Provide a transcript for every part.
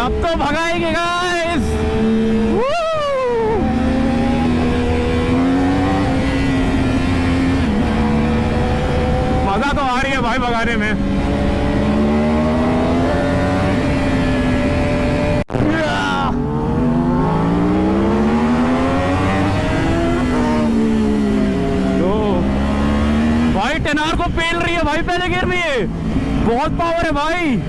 अब तो भगाएंगे गाइस। मजा तो आ रही है भाई भगाने में। भाई टेनार को पेल रही है भाई, पहले गिर रही है, बहुत पावर है भाई।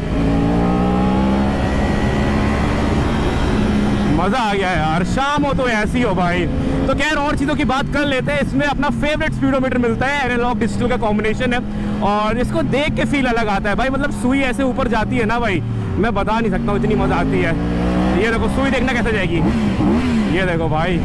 मजा आ गया यार, शाम हो तो ऐसी हो भाई। तो खैर और चीज़ों की बात कर लेते हैं। इसमें अपना फेवरेट स्पीडोमीटर मिलता है, एनालॉग डिजिटल का कॉम्बिनेशन है, और इसको देख के फील अलग आता है भाई। मतलब सुई ऐसे ऊपर जाती है ना भाई, मैं बता नहीं सकता हूँ, इतनी मजा आती है। ये देखो सुई देखना कैसे जाएगी, ये देखो भाई।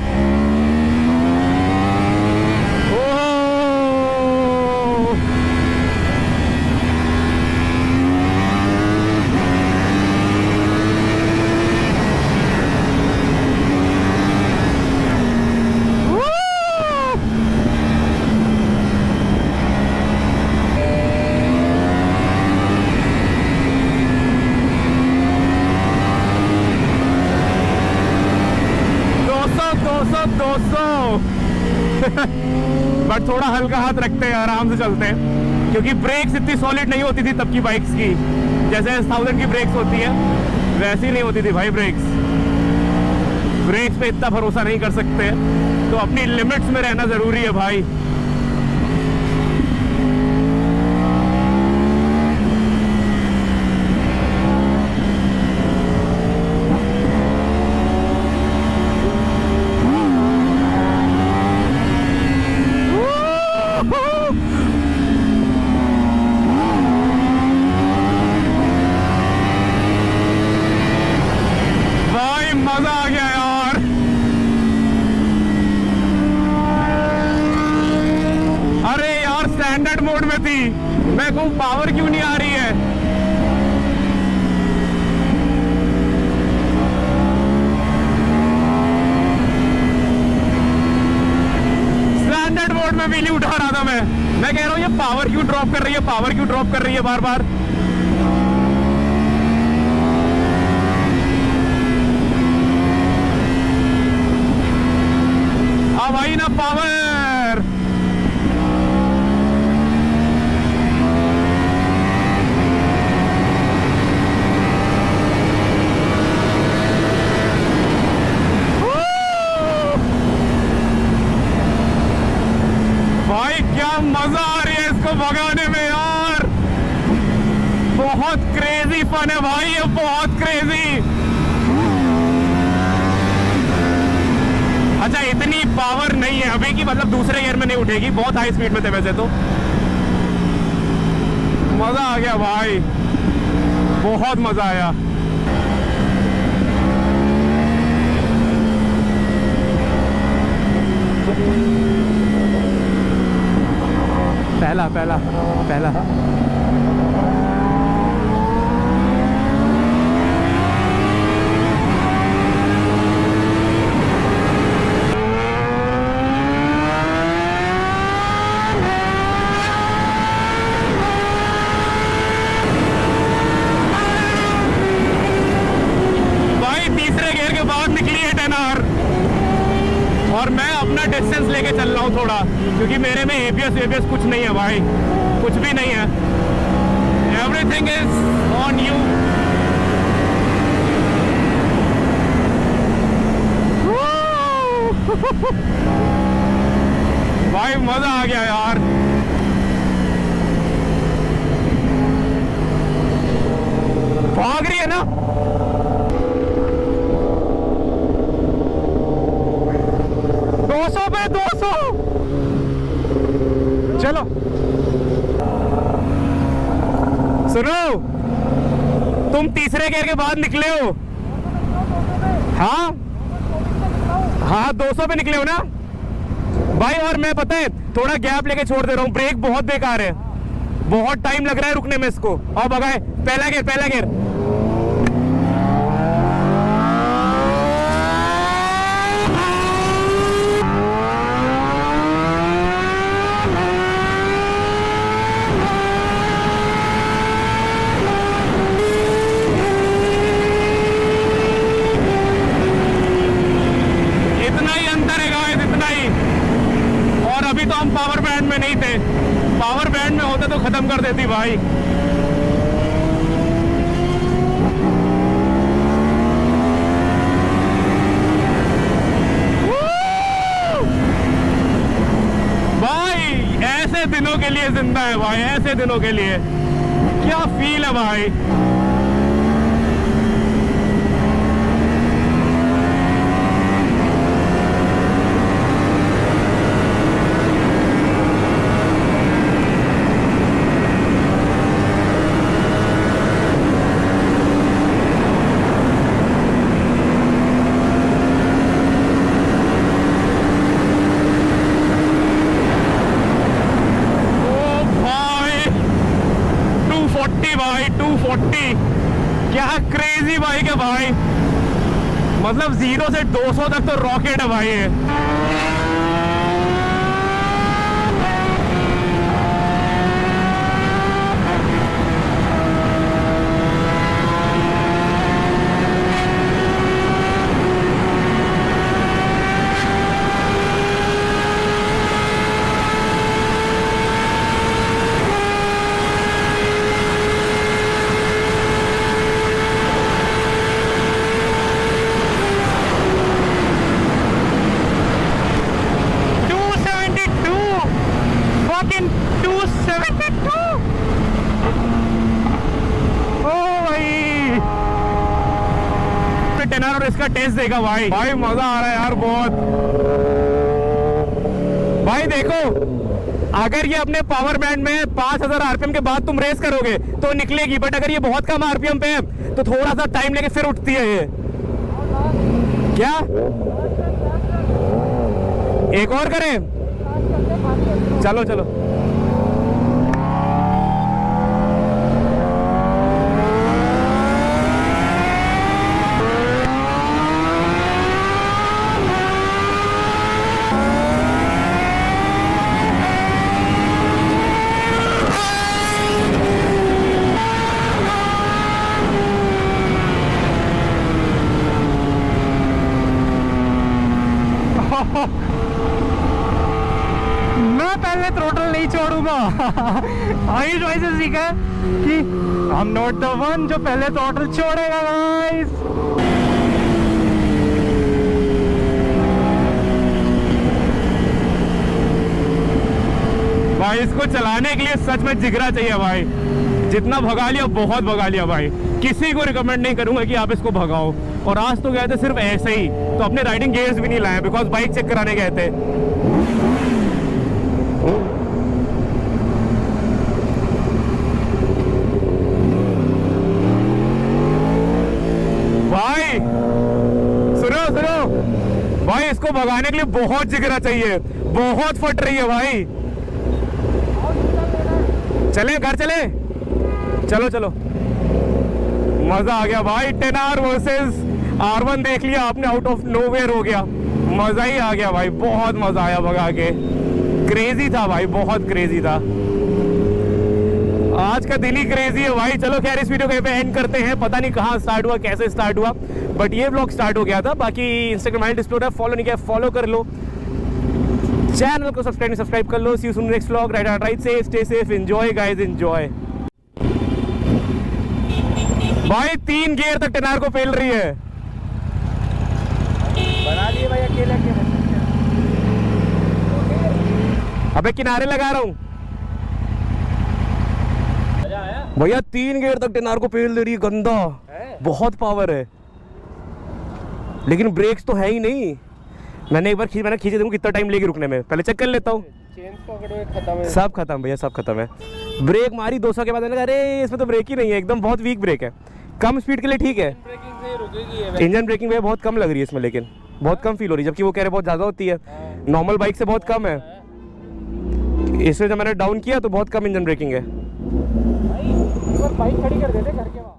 बट थोड़ा हल्का हाथ रखते हैं, आराम से चलते हैं, क्योंकि ब्रेक्स इतनी सॉलिड नहीं होती थी तब की बाइक्स की। जैसे 1000 की ब्रेक्स होती है वैसी नहीं होती थी भाई ब्रेक्स पे इतना भरोसा नहीं कर सकते, तो अपनी लिमिट्स में रहना जरूरी है भाई। मजा आ गया यार। अरे यार स्टैंडर्ड मोड में थी, मैं कहूँ पावर क्यों नहीं आ रही है। स्टैंडर्ड मोड में व्हीली उठा रहा था मैं कह रहा हूँ ये पावर क्यों ड्रॉप कर रही है, पावर क्यों ड्रॉप कर रही है बार बार। भाई ना पावर। भाई क्या मजा आ रही है इसको भगाने में यार, बहुत क्रेजी फन है भाई, ये बहुत क्रेजी। अच्छा इतनी पावर नहीं है अभी की, मतलब दूसरे गियर में नहीं उठेगी, बहुत हाई स्पीड में थे वैसे तो। मजा आ गया भाई, बहुत मजा आया। पहला पहला पहला और मैं अपना डिस्टेंस लेके चल रहा हूँ थोड़ा, क्योंकि मेरे में एबीएस कुछ नहीं है भाई, कुछ भी नहीं है। Everything is on you. भाई मजा आ गया यार। भाग रही है ना, पे 200। चलो सुनो, तुम तीसरे गियर के बाद निकले हो। हाँ हाँ 200 पे निकले हो ना भाई। और मैं पता है थोड़ा गैप लेके छोड़ दे रहा हूँ, ब्रेक बहुत बेकार है, बहुत टाइम लग रहा है रुकने में इसको। और भगाए, पहला गियर पहला गियर। खत्म कर देती भाई। भाई ऐसे दिनों के लिए जिंदा है भाई, ऐसे दिनों के लिए क्या फील है भाई। भाई 240 क्या क्रेजी बाइक है भाई, मतलब 0 से 200 तक तो रॉकेट है भाई ये। और इसका टेस्ट देखा भाई, भाई मजा आ रहा है यार बहुत। भाई देखो अगर ये अपने पावर बैंड में 5000 आरपीएम के बाद तुम रेस करोगे तो निकलेगी, बट अगर ये बहुत कम आरपीएम पे है तो थोड़ा सा टाइम लेके फिर उठती है ये। क्या एक और करें? चलो चलो। मैं पहले थ्रोटल नहीं छोड़ूंगा। आयुष भाई से सीखा है कि I'm not the one जो पहले थ्रोटल छोड़ेगा गाइस। भाई इसको चलाने के लिए सच में जिगरा चाहिए भाई, जितना भगा लिया बहुत भगा लिया भाई। किसी को रिकमेंड नहीं करूंगा कि आप इसको भगाओ। और आज तो गए थे सिर्फ ऐसे ही, तो अपने राइडिंग गियर्स भी नहीं लाए बिकॉज बाइक चेक कराने गए थे। भाई सुनो सुनो भाई, इसको भगाने के लिए बहुत जिगरा चाहिए, बहुत फट रही है भाई। चले घर चले, चलो चलो। मजा आ गया भाई, 10R वर्सेस R1 देख लिया आपने, आउट ऑफ नोवेयर हो गया, मजा ही आ गया भाई, बहुत मजा आया भगा के। क्रेजी था भाई, बहुत क्रेजी था। आज का दिन ही क्रेजी है भाई। चलो खैर इस वीडियो को पे एंड करते हैं। पता नहीं कहाँ स्टार्ट हुआ, कैसे स्टार्ट हुआ, बट ये व्लॉग स्टार्ट हो गया था। बाकी इंस्टाग्राम हैंडल डिस्प्ले है, फॉलो नहीं किया फॉलो कर लो, चैनल को सब्सक्राइब कर लो। See you soon next vlog. Ride safe, stay safe, enjoy guys, enjoy. भाई 3 गियर तक 10R को पेल रही है। बना लिए भाई अकेले अकेले। अबे किनारे लगा रहा हूँ भैया, 3 गियर तक 10R को पेल दे रही है, गंदा है? बहुत पावर है, लेकिन ब्रेक्स तो है ही नहीं। मैंने एक बार मैंने खींचे, देखो कितना टाइम लेगी रुकने में, पहले चेक कर लेता हूँ। सब खत्म भैया, सब खत्म है। ब्रेक मारी 200 के बाद मैंने कहा अरे इसमें तो ब्रेक ही नहीं है, एकदम बहुत वीक ब्रेक है। कम स्पीड के लिए ठीक है, इंजन ब्रेकिंग भैया बहुत कम लग रही है इसमें, लेकिन बहुत कम फील हो रही है, जबकि वो कह रहे बहुत ज़्यादा होती है, नॉर्मल बाइक से बहुत कम है। इससे जब मैंने डाउन किया तो बहुत कम इंजन ब्रेकिंग है। बाइक खड़ी कर देते घर के वहाँ।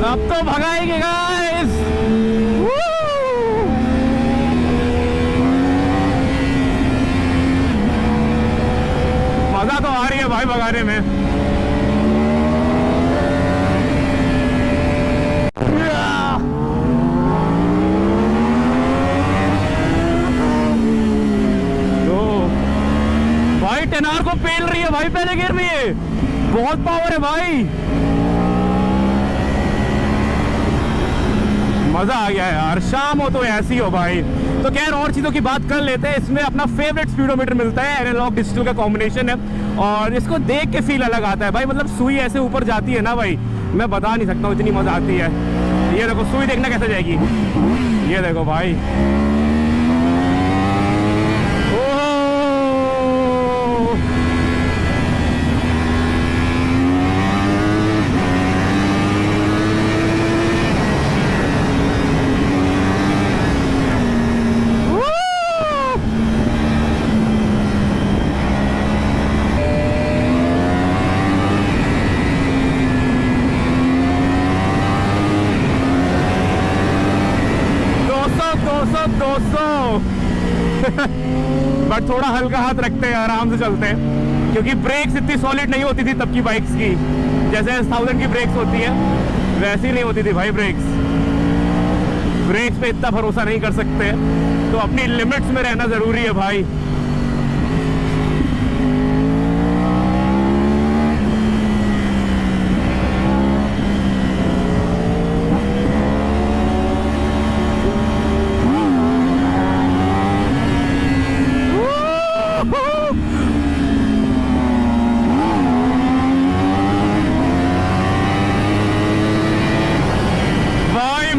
अब तो भगाएंगे गाइस। मजा तो आ रही है भाई भगाने में। भाई 10R को पेल रही है है भाई पहले गियर में, ये बहुत पावर है भाई, मजा आ गया यार। शाम हो तो ऐसी हो भाई। तो खैर और चीज़ों की बात कर लेते हैं। इसमें अपना फेवरेट स्पीडोमीटर मिलता है, एनालॉग डिजिटल का कॉम्बिनेशन है, और इसको देख के फील अलग आता है भाई। मतलब सुई ऐसे ऊपर जाती है ना भाई, मैं बता नहीं सकता हूँ, इतनी मजा आती है। ये देखो सुई, देखना कैसे जाएगी, ये देखो भाई। बट थोड़ा हल्का हाथ रखते हैं, आराम से चलते हैं, क्योंकि ब्रेक्स इतनी सॉलिड नहीं होती थी तब की बाइक्स की। जैसे 1000 की ब्रेक्स होती है वैसी नहीं होती थी भाई ब्रेक्स पे इतना भरोसा नहीं कर सकते, तो अपनी लिमिट्स में रहना जरूरी है भाई।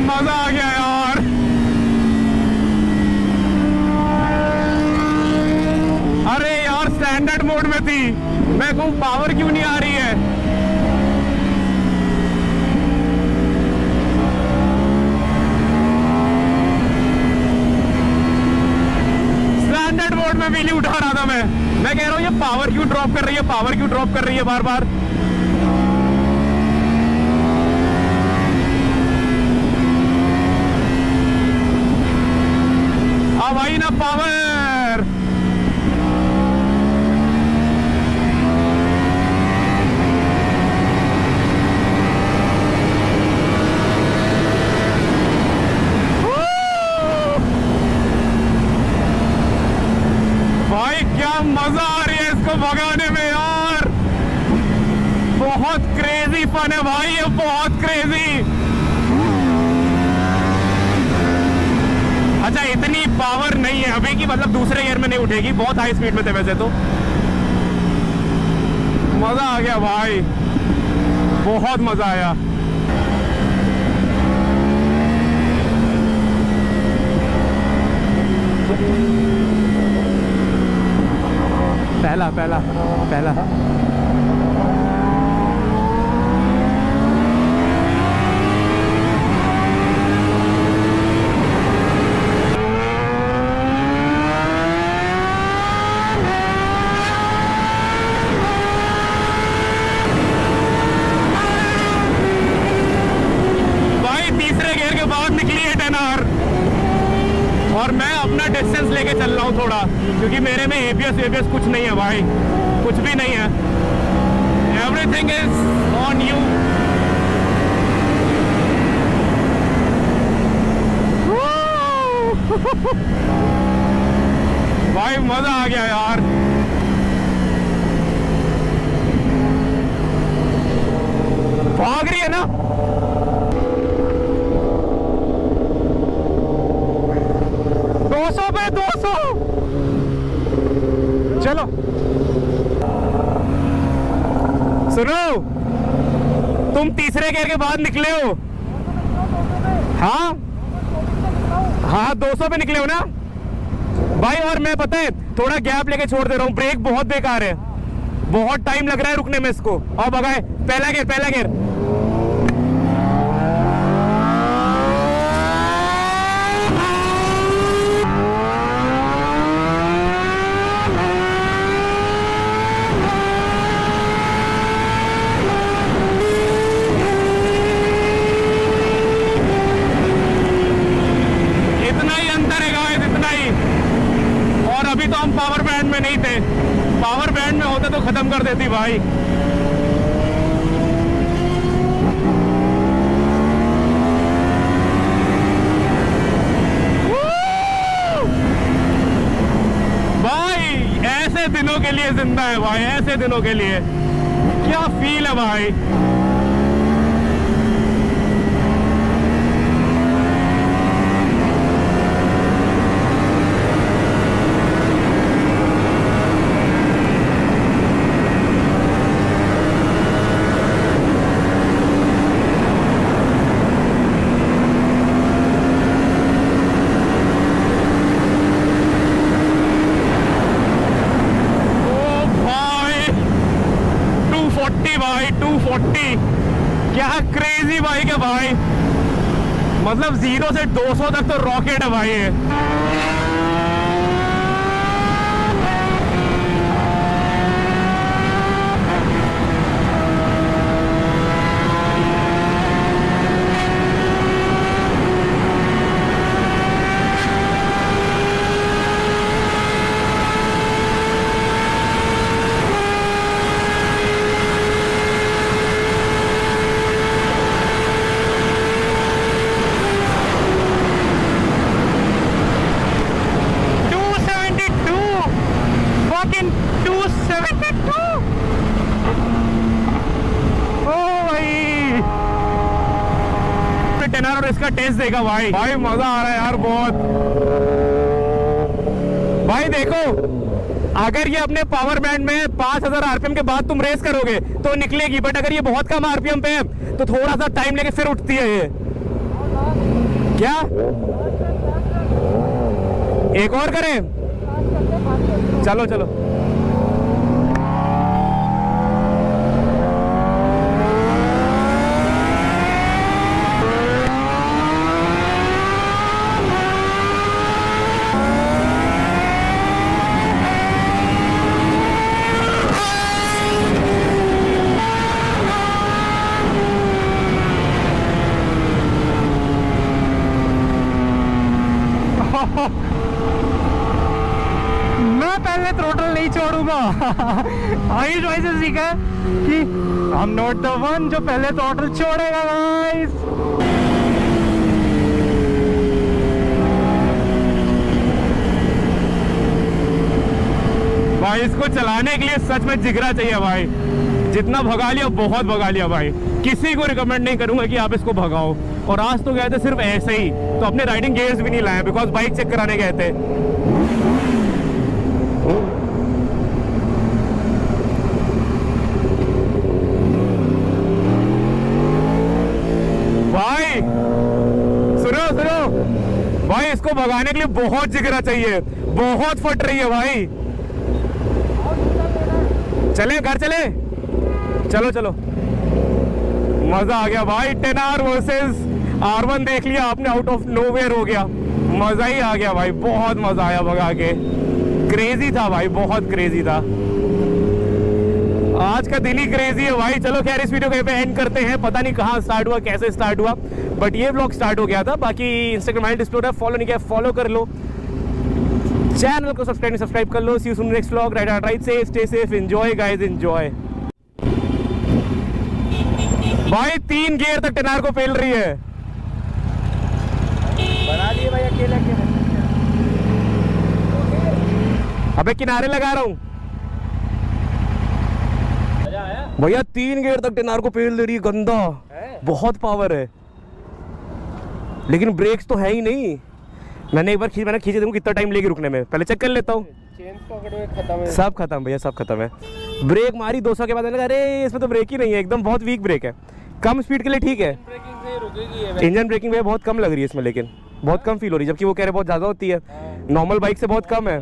मजा आ गया यार। अरे यार स्टैंडर्ड मोड में थी, मैं कहूँ पावर क्यों नहीं आ रही है। स्टैंडर्ड मोड में व्हीली उठा रहा था मैं कह रहा हूँ ये पावर क्यों ड्रॉप कर रही है, पावर क्यों ड्रॉप कर रही है बार बार। भाई ना पावर। भाई क्या मजा आ रही है इसको भगाने में यार, बहुत क्रेजी फन है भाई, ये बहुत क्रेजी। अच्छा इतनी पावर नहीं है अभी की, मतलब दूसरे गियर में नहीं उठेगी, बहुत हाई स्पीड में थे वैसे तो। मजा आ गया भाई, बहुत मजा आया। पहला पहला पहला और मैं अपना डिस्टेंस लेके चल रहा हूँ थोड़ा, क्योंकि मेरे में एबीएस कुछ नहीं है भाई, कुछ भी नहीं है। Everything is on you. भाई मजा आ गया यार। भाग रही है ना, पे 200। चलो सुनो, तुम तीसरे गियर के बाद निकले हो। हाँ हाँ 200 पे निकले हो ना भाई। और मैं पता है थोड़ा गैप लेके छोड़ दे रहा हूँ, ब्रेक बहुत बेकार है, बहुत टाइम लग रहा है रुकने में इसको। और भगाए, पहला गियर पहला गियर। पावर बैंड में नहीं थे, पावर बैंड में होते तो खत्म कर देती भाई। भाई ऐसे दिनों के के लिए जिंदा है भाई, ऐसे दिनों के लिए। क्या फील है भाई। भाई 240 क्या क्रेजी बाइक है भाई। मतलब 0 से 200 तक तो रॉकेट है भाई ये। और इसका टेस्ट देखा भाई, भाई मजा आ रहा है यार बहुत। भाई देखो, अगर ये अपने पावर बैंड में 5000 आरपीएम के बाद तुम रेस करोगे तो निकलेगी, बट अगर ये बहुत कम आरपीएम पे है तो थोड़ा सा टाइम लेके फिर उठती है ये। क्या एक और करें? चलो चलो। मैं पहले थ्रोटल नहीं छोड़ूंगा। आयुष भाई से सीखा है कि I am not the one जो पहले थ्रोटल छोड़ेगा गाइस। भाई इसको चलाने के लिए सच में जिगरा चाहिए भाई। जितना भगा लिया बहुत भगा लिया भाई। किसी को रिकमेंड नहीं करूंगा कि आप इसको भगाओ। और आज तो गए थे सिर्फ ऐसे ही, तो अपने राइडिंग गियर्स भी नहीं लाए बिकॉज बाइक चेक कराने गए थे। भाई सुनो सुनो भाई, इसको भगाने के लिए बहुत जिगरा चाहिए, बहुत फट रही है भाई। चले घर चले, चलो चलो। मजा आ गया भाई। 10R वर्सेस R1 देख लिया आपने, आउट ऑफ नोवेयर हो गया। मजा ही आ गया भाई, बहुत मजा आया भगा के। क्रेजी था भाई, बहुत क्रेजी था। आज का दिन ही क्रेजी है भाई। चलो खैर इस वीडियो को पे एंड करते हैं। पता नहीं कहाँ स्टार्ट हुआ, कैसे स्टार्ट हुआ, बट ये व्लॉग स्टार्ट हो गया था। बाकी इंस्टाग्राम हैंडल डिस्प्ले है, फॉलो नहीं किया फॉलो कर लो, चैनल को सब्सक्राइब कर लो। See you soon next vlog. Ride safe, stay safe, enjoy guys, enjoy. भाई 3 गियर तक 10R को पेल रही है। बना लिए भाई अकेले अकेले। अबे किनारे लगा रहा हूँ भैया। 3 गियर तक 10R को पेल दे रही है, गंदा है? बहुत पावर है, लेकिन ब्रेक्स तो है ही नहीं। मैंने एक बार मैंने खींचे, देखो कितना टाइम लेगी रुकने में। पहले चेक कर लेता हूँ। सब खत्म भैया, सब खत्म है। ब्रेक मारी 200 के बाद लगा अरे इसमें तो ब्रेक ही नहीं है, एकदम बहुत वीक ब्रेक है। कम स्पीड के लिए ठीक है, इंजन ब्रेकिंग भैया बहुत कम लग रही है इसमें, लेकिन बहुत कम फील हो रही है, जबकि वो कह रहे बहुत ज़्यादा होती है। नॉर्मल बाइक से बहुत कम है।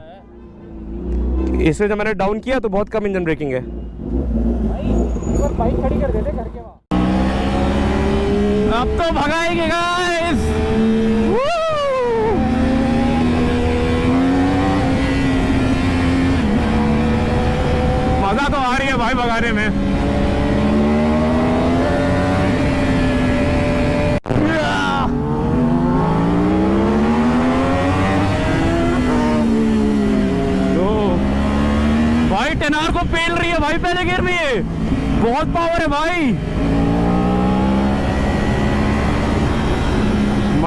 इसमें जब मैंने डाउन किया तो बहुत कम इंजन ब्रेकिंग है। बाइक खड़ी कर देते घर के वहाँ। अब तो भगाएंगे गाइस। मजा तो आ रही है भाई भगाने में। भाई 10R को पेल रही है भाई, पहले गिर रही है, बहुत पावर है भाई।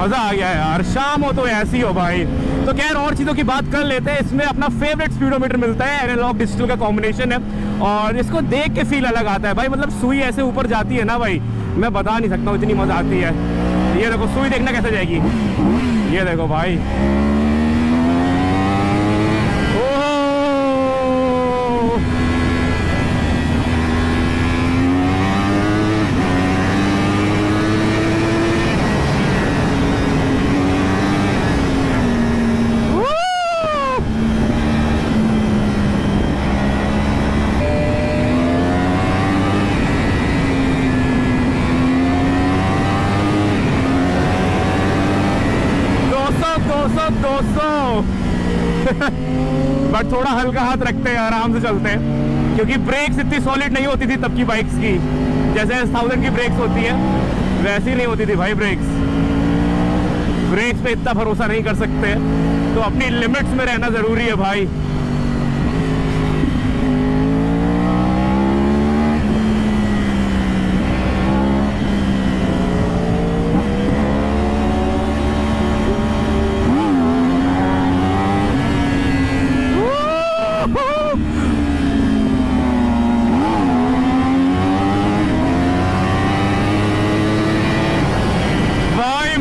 मजा आ गया यार, शाम हो तो ऐसी हो भाई। तो खैर और चीज़ों की बात कर लेते हैं। इसमें अपना फेवरेट स्पीडोमीटर मिलता है, एनालॉग डिजिटल का कॉम्बिनेशन है, और इसको देख के फील अलग आता है भाई। मतलब सुई ऐसे ऊपर जाती है ना भाई, मैं बता नहीं सकता हूँ, इतनी मजा आती है। ये देखो सुई, देखना कैसे जाएगी, ये देखो भाई। बट थोड़ा हल्का हाथ रखते हैं, आराम से चलते हैं, क्योंकि ब्रेक्स इतनी सॉलिड नहीं होती थी तब की बाइक्स की। जैसे 1000 की ब्रेक्स होती है वैसी नहीं होती थी भाई ब्रेक्स पे इतना भरोसा नहीं कर सकते, तो अपनी लिमिट्स में रहना जरूरी है भाई।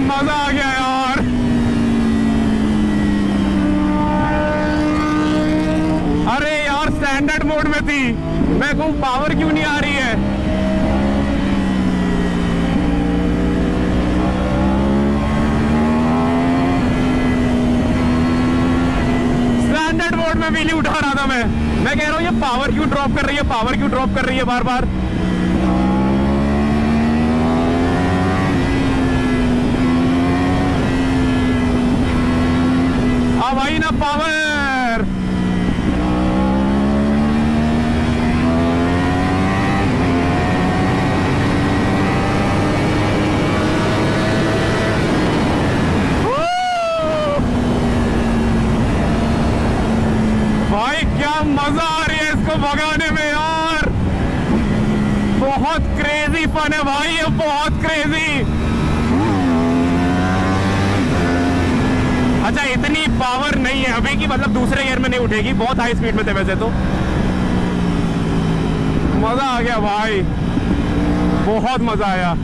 मजा आ गया यार। अरे यार स्टैंडर्ड मोड में थी, मैं कहूँ पावर क्यों नहीं आ रही है। स्टैंडर्ड मोड में व्हीली उठा रहा था मैं कह रहा हूँ ये पावर क्यों ड्रॉप कर रही है, पावर क्यों ड्रॉप कर रही है बार बार। भाई ना पावर। भाई क्या मजा आ रही है इसको भगाने में यार, बहुत क्रेजी फन है भाई, ये बहुत क्रेजी। अच्छा इतनी पावर नहीं है अभी की, मतलब दूसरे गियर में नहीं उठेगी, बहुत हाई स्पीड में थे वैसे तो। मजा आ गया भाई, बहुत मजा आया।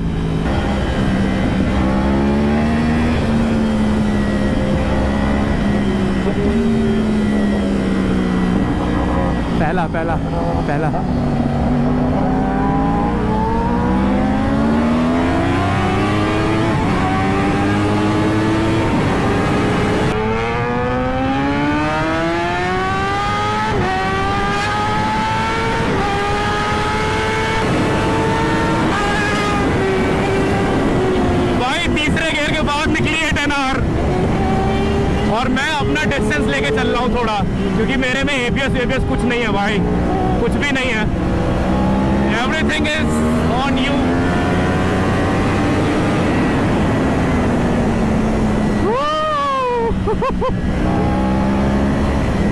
पहला पहला पहला और मैं अपना डिस्टेंस लेके चल रहा हूँ थोड़ा, क्योंकि मेरे में एबीएस कुछ नहीं है भाई, कुछ भी नहीं है। Everything is on you.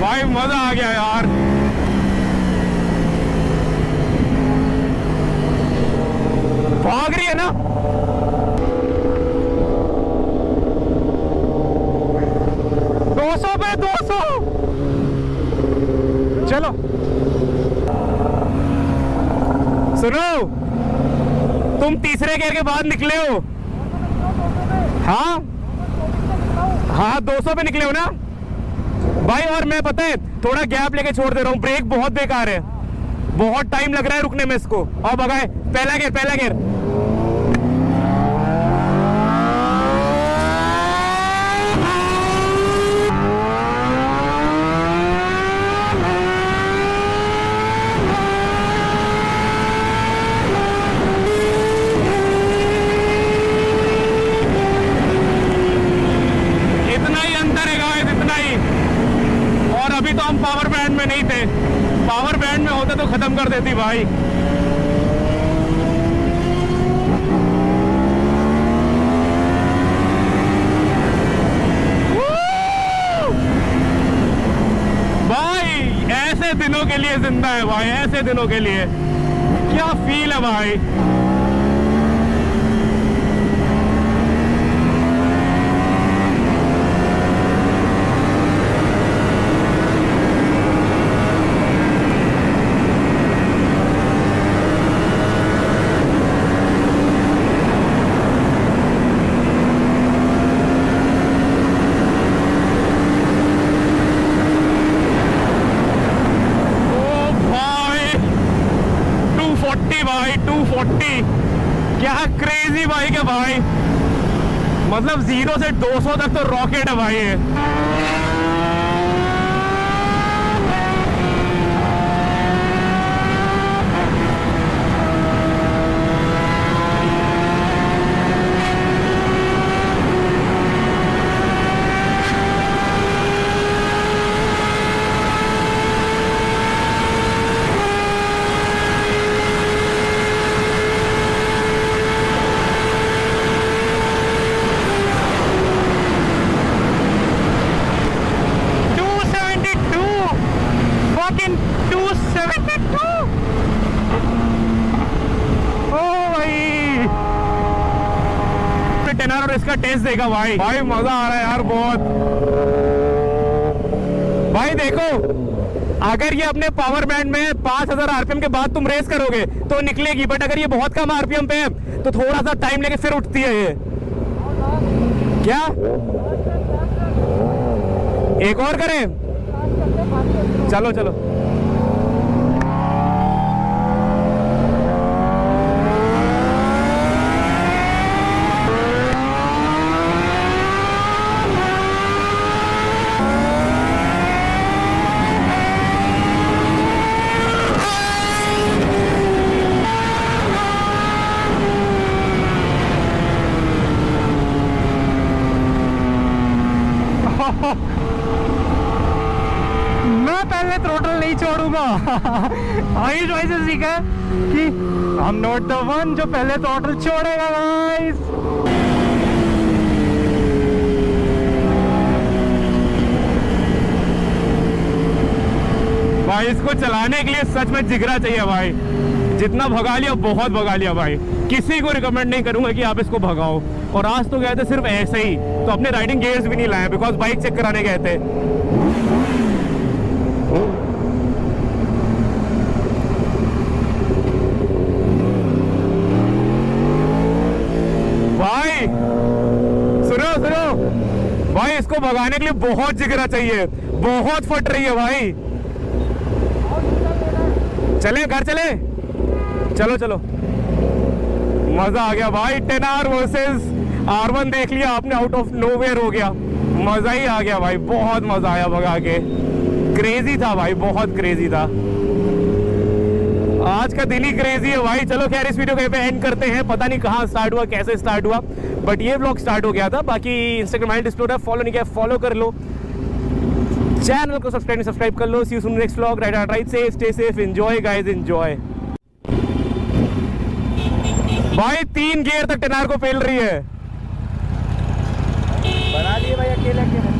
भाई मजा आ गया यार। भाग रही है ना, पे 200। चलो सुनो, तुम तीसरे गियर के बाद निकले हो। हाँ हाँ 200 पे निकले हो ना भाई। और मैं पता है थोड़ा गैप लेके छोड़ दे रहा हूँ, ब्रेक बहुत बेकार है, बहुत टाइम लग रहा है रुकने में इसको। और भगाए, पहला गियर पहला गियर। तो हम पावर बैंड में नहीं थे, पावर बैंड में होते तो खत्म कर देती भाई। भाई ऐसे दिनों के लिए जिंदा है भाई, ऐसे दिनों के लिए क्या फील है भाई। 240, क्या क्रेजी बाइक है भाई। मतलब 0 से 200 तक तो रॉकेट है भाई ये। और इसका टेस्ट देखा भाई, भाई मजा आ रहा है यार बहुत। भाई देखो, अगर ये अपने पावर बैंड में 5000 आरपीएम के बाद तुम रेस करोगे तो निकलेगी, बट अगर ये बहुत कम आरपीएम पे है तो थोड़ा सा टाइम लेके फिर उठती है ये। क्या एक और करें? चलो चलो। मैं पहले थ्रोटल नहीं छोड़ूंगा। आयुष भाई से सीखा है कि I'm not the one जो पहले थ्रोटल छोड़ेगा गाइस। भाई इसको चलाने के लिए सच में जिगरा चाहिए भाई। जितना भगा लिया बहुत भगा लिया भाई। किसी को रिकमेंड नहीं करूंगा कि आप इसको भगाओ। और आज तो गए थे सिर्फ ऐसे ही, तो अपने राइडिंग गियर्स भी नहीं लाए बिकॉज बाइक चेक कराने गए थे। भाई सुनो सुनो भाई, इसको भगाने के लिए बहुत जिगरा चाहिए, बहुत फट रही है भाई। चले घर चले, चलो चलो। मजा आ गया भाई। 10R वर्सेस R1 देख लिया आपने, आउट ऑफ नोवेयर हो गया। मजा ही आ गया भाई, बहुत मजा आया भगा के। क्रेजी था भाई, बहुत क्रेजी था। आज का दिन ही क्रेजी है भाई। चलो खैर, इस वीडियो को पे एंड करते हैं। पता नहीं कहाँ स्टार्ट हुआ, कैसे स्टार्ट हुआ, बट ये व्लॉग स्टार्ट हो गया था। बाकी इंस्टाग्राम हैंडल डिस्प्ले है, फॉलो नहीं किया फॉलो कर लो, चैनल को सब्सक्राइब कर लो। See you soon next vlog. Ride safe, stay safe, enjoy guys, enjoy. भाई 3 गियर तक 10R को पेल रही है। बना लिए भाई अकेले अकेले।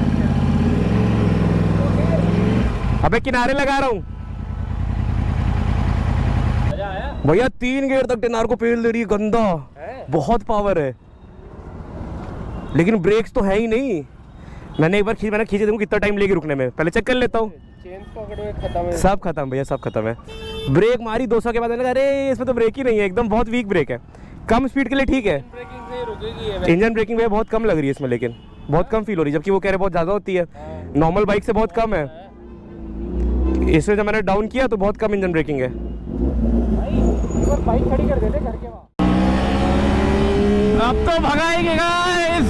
अबे किनारे लगा रहा हूँ भैया। 3 गियर तक 10R को पेल दे रही है, गंदा है? बहुत पावर है, लेकिन ब्रेक्स तो है ही नहीं। मैंने एक बार खींचे देखूं कितना टाइम लेगी रुकने में। पहले चेक कर लेता हूँ। सब खत्म भैया, सब खत्म है। ब्रेक मारी 200 के बाद लगा अरे इसमें तो ब्रेक ही नहीं है, एकदम बहुत वीक ब्रेक है। कम स्पीड के लिए ठीक है, इंजन ब्रेकिंग भैया बहुत कम लग रही है इसमें, लेकिन बहुत कम फील हो रही है, जबकि वो कह रहे बहुत ज़्यादा होती है। नॉर्मल बाइक से बहुत कम है। इसमें जब मैंने डाउन किया तो बहुत कम इंजन ब्रेकिंग है। बाइक खड़ी कर देते घर के वहाँ। अब तो भगाएंगे गाइस।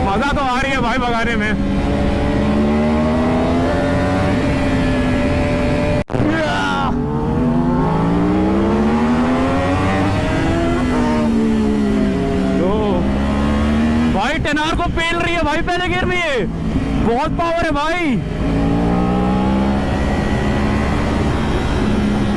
मजा तो आ रही है भाई भगाने में। भाई 10R को पेल रही है भाई, पहले गियर में ये बहुत पावर है भाई।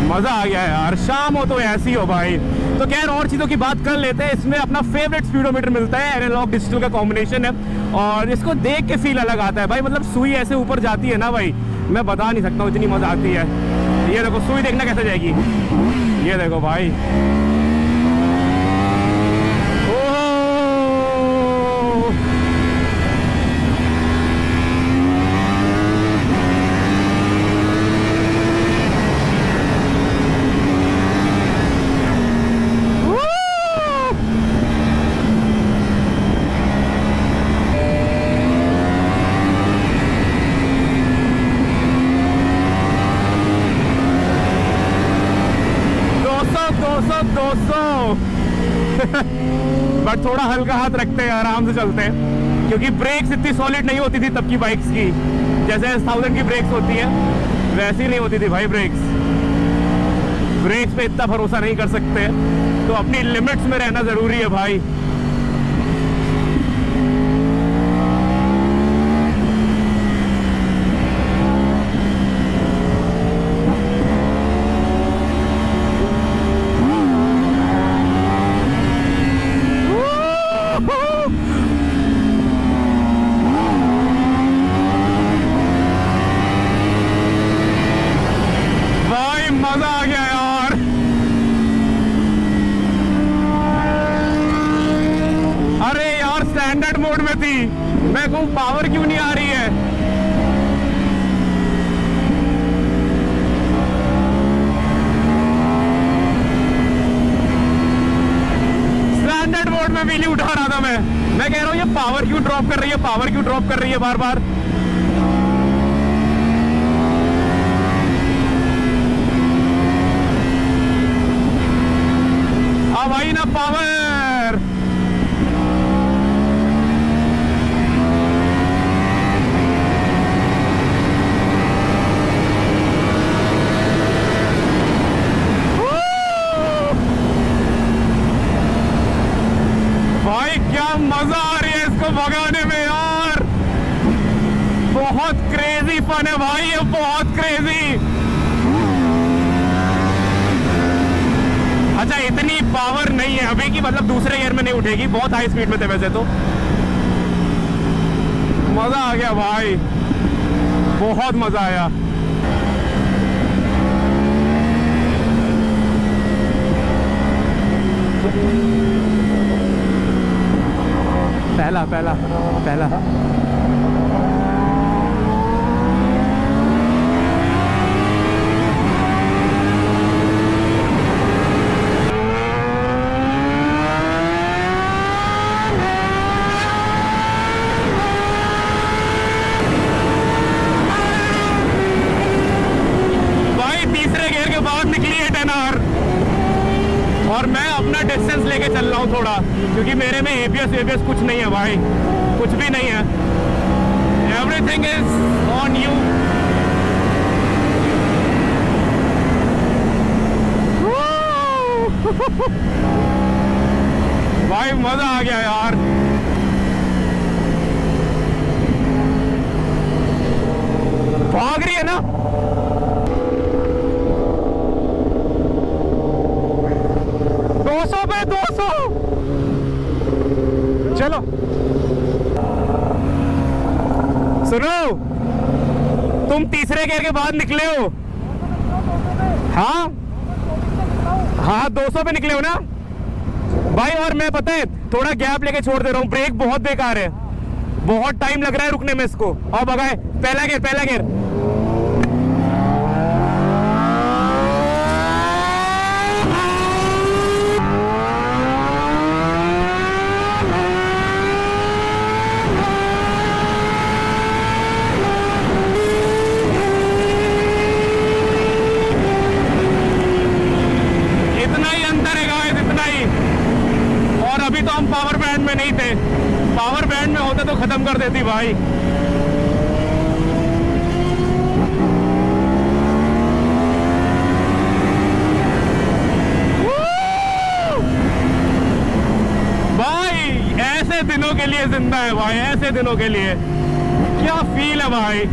मजा आ गया यार। शाम हो तो ऐसी हो भाई। तो खैर और चीज़ों की बात कर लेते हैं। इसमें अपना फेवरेट स्पीडोमीटर मिलता है, एनालॉग डिजिटल का कॉम्बिनेशन है, और इसको देख के फील अलग आता है भाई। मतलब सुई ऐसे ऊपर जाती है ना भाई, मैं बता नहीं सकता हूँ, इतनी मजा आती है। ये देखो सुई देखना कैसे जाएगी, ये देखो भाई। 200 बट थोड़ा हल्का हाथ रखते हैं, आराम से चलते हैं, क्योंकि ब्रेक्स इतनी सॉलिड नहीं होती थी तब की बाइक्स की, जैसे 1000 की ब्रेक्स होती है वैसी नहीं होती थी भाई। ब्रेक्स पे इतना भरोसा नहीं कर सकते, तो अपनी लिमिट्स में रहना जरूरी है भाई। भाई मजा आ गया यार। अरे यार स्टैंडर्ड मोड में थी, मैं कहूँ पावर क्यों नहीं आ रही है। स्टैंडर्ड मोड में व्हीली उठा रहा था मैं कह रहा हूँ ये पावर क्यों ड्रॉप कर रही है, पावर क्यों ड्रॉप कर रही है बार बार। अब आई ना पावर। भाई क्या मजा आ रही है इसको भगाने में यार, बहुत क्रेजी फन है भाई, ये बहुत क्रेजी। अच्छा इतनी पावर नहीं है अभी की, मतलब दूसरे गियर में नहीं उठेगी, बहुत हाई स्पीड में थे वैसे तो। मजा आ गया भाई, बहुत मजा आया। पहला पहला पहला और मैं अपना डिस्टेंस लेके चल रहा हूँ थोड़ा, क्योंकि मेरे में एबीएस कुछ नहीं है भाई, कुछ भी नहीं है। Everything is on you. भाई मजा आ गया यार। भाग रही है ना। पे 200 चलो। सुनो तुम तीसरे गियर के बाद निकले हो। हाँ हाँ 200 पे निकले हो ना भाई। और मैं पता है थोड़ा गैप लेके छोड़ दे रहा हूँ, ब्रेक बहुत बेकार है, बहुत टाइम लग रहा है रुकने में इसको। और भगाए पहला गियर पहला गियर। अभी तो हम पावर बैंड में नहीं थे, पावर बैंड में होते तो खत्म कर देती भाई। भाई ऐसे दिनों के लिए जिंदा है भाई, ऐसे दिनों के लिए क्या फील है भाई।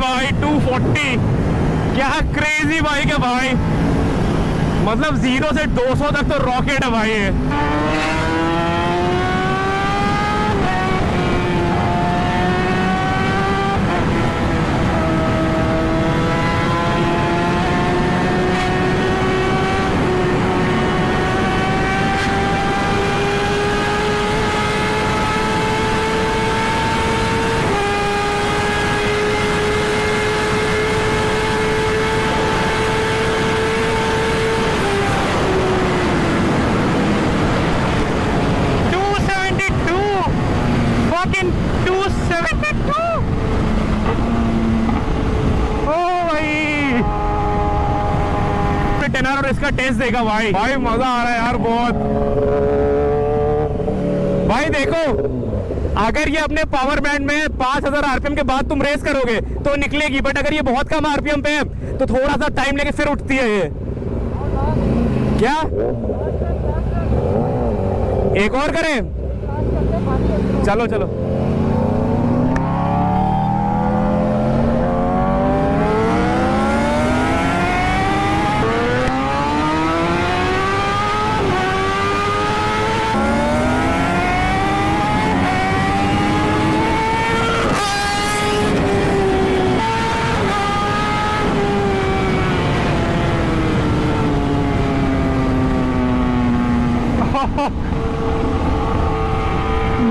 भाई 240 क्या क्रेजी बाइक है भाई, मतलब 0 से 200 तक तो रॉकेट है भाई ये। 10R और इसका टेस्ट देगा भाई। भाई मजा आ रहा है यार बहुत। भाई देखो, अगर ये अपने पावर बैंड में 5000 आरपीएम के बाद तुम रेस करोगे तो निकलेगी, बट अगर ये बहुत कम आरपीएम पे है तो थोड़ा सा टाइम लेके फिर उठती है ये। क्या एक और करें? चलो चलो।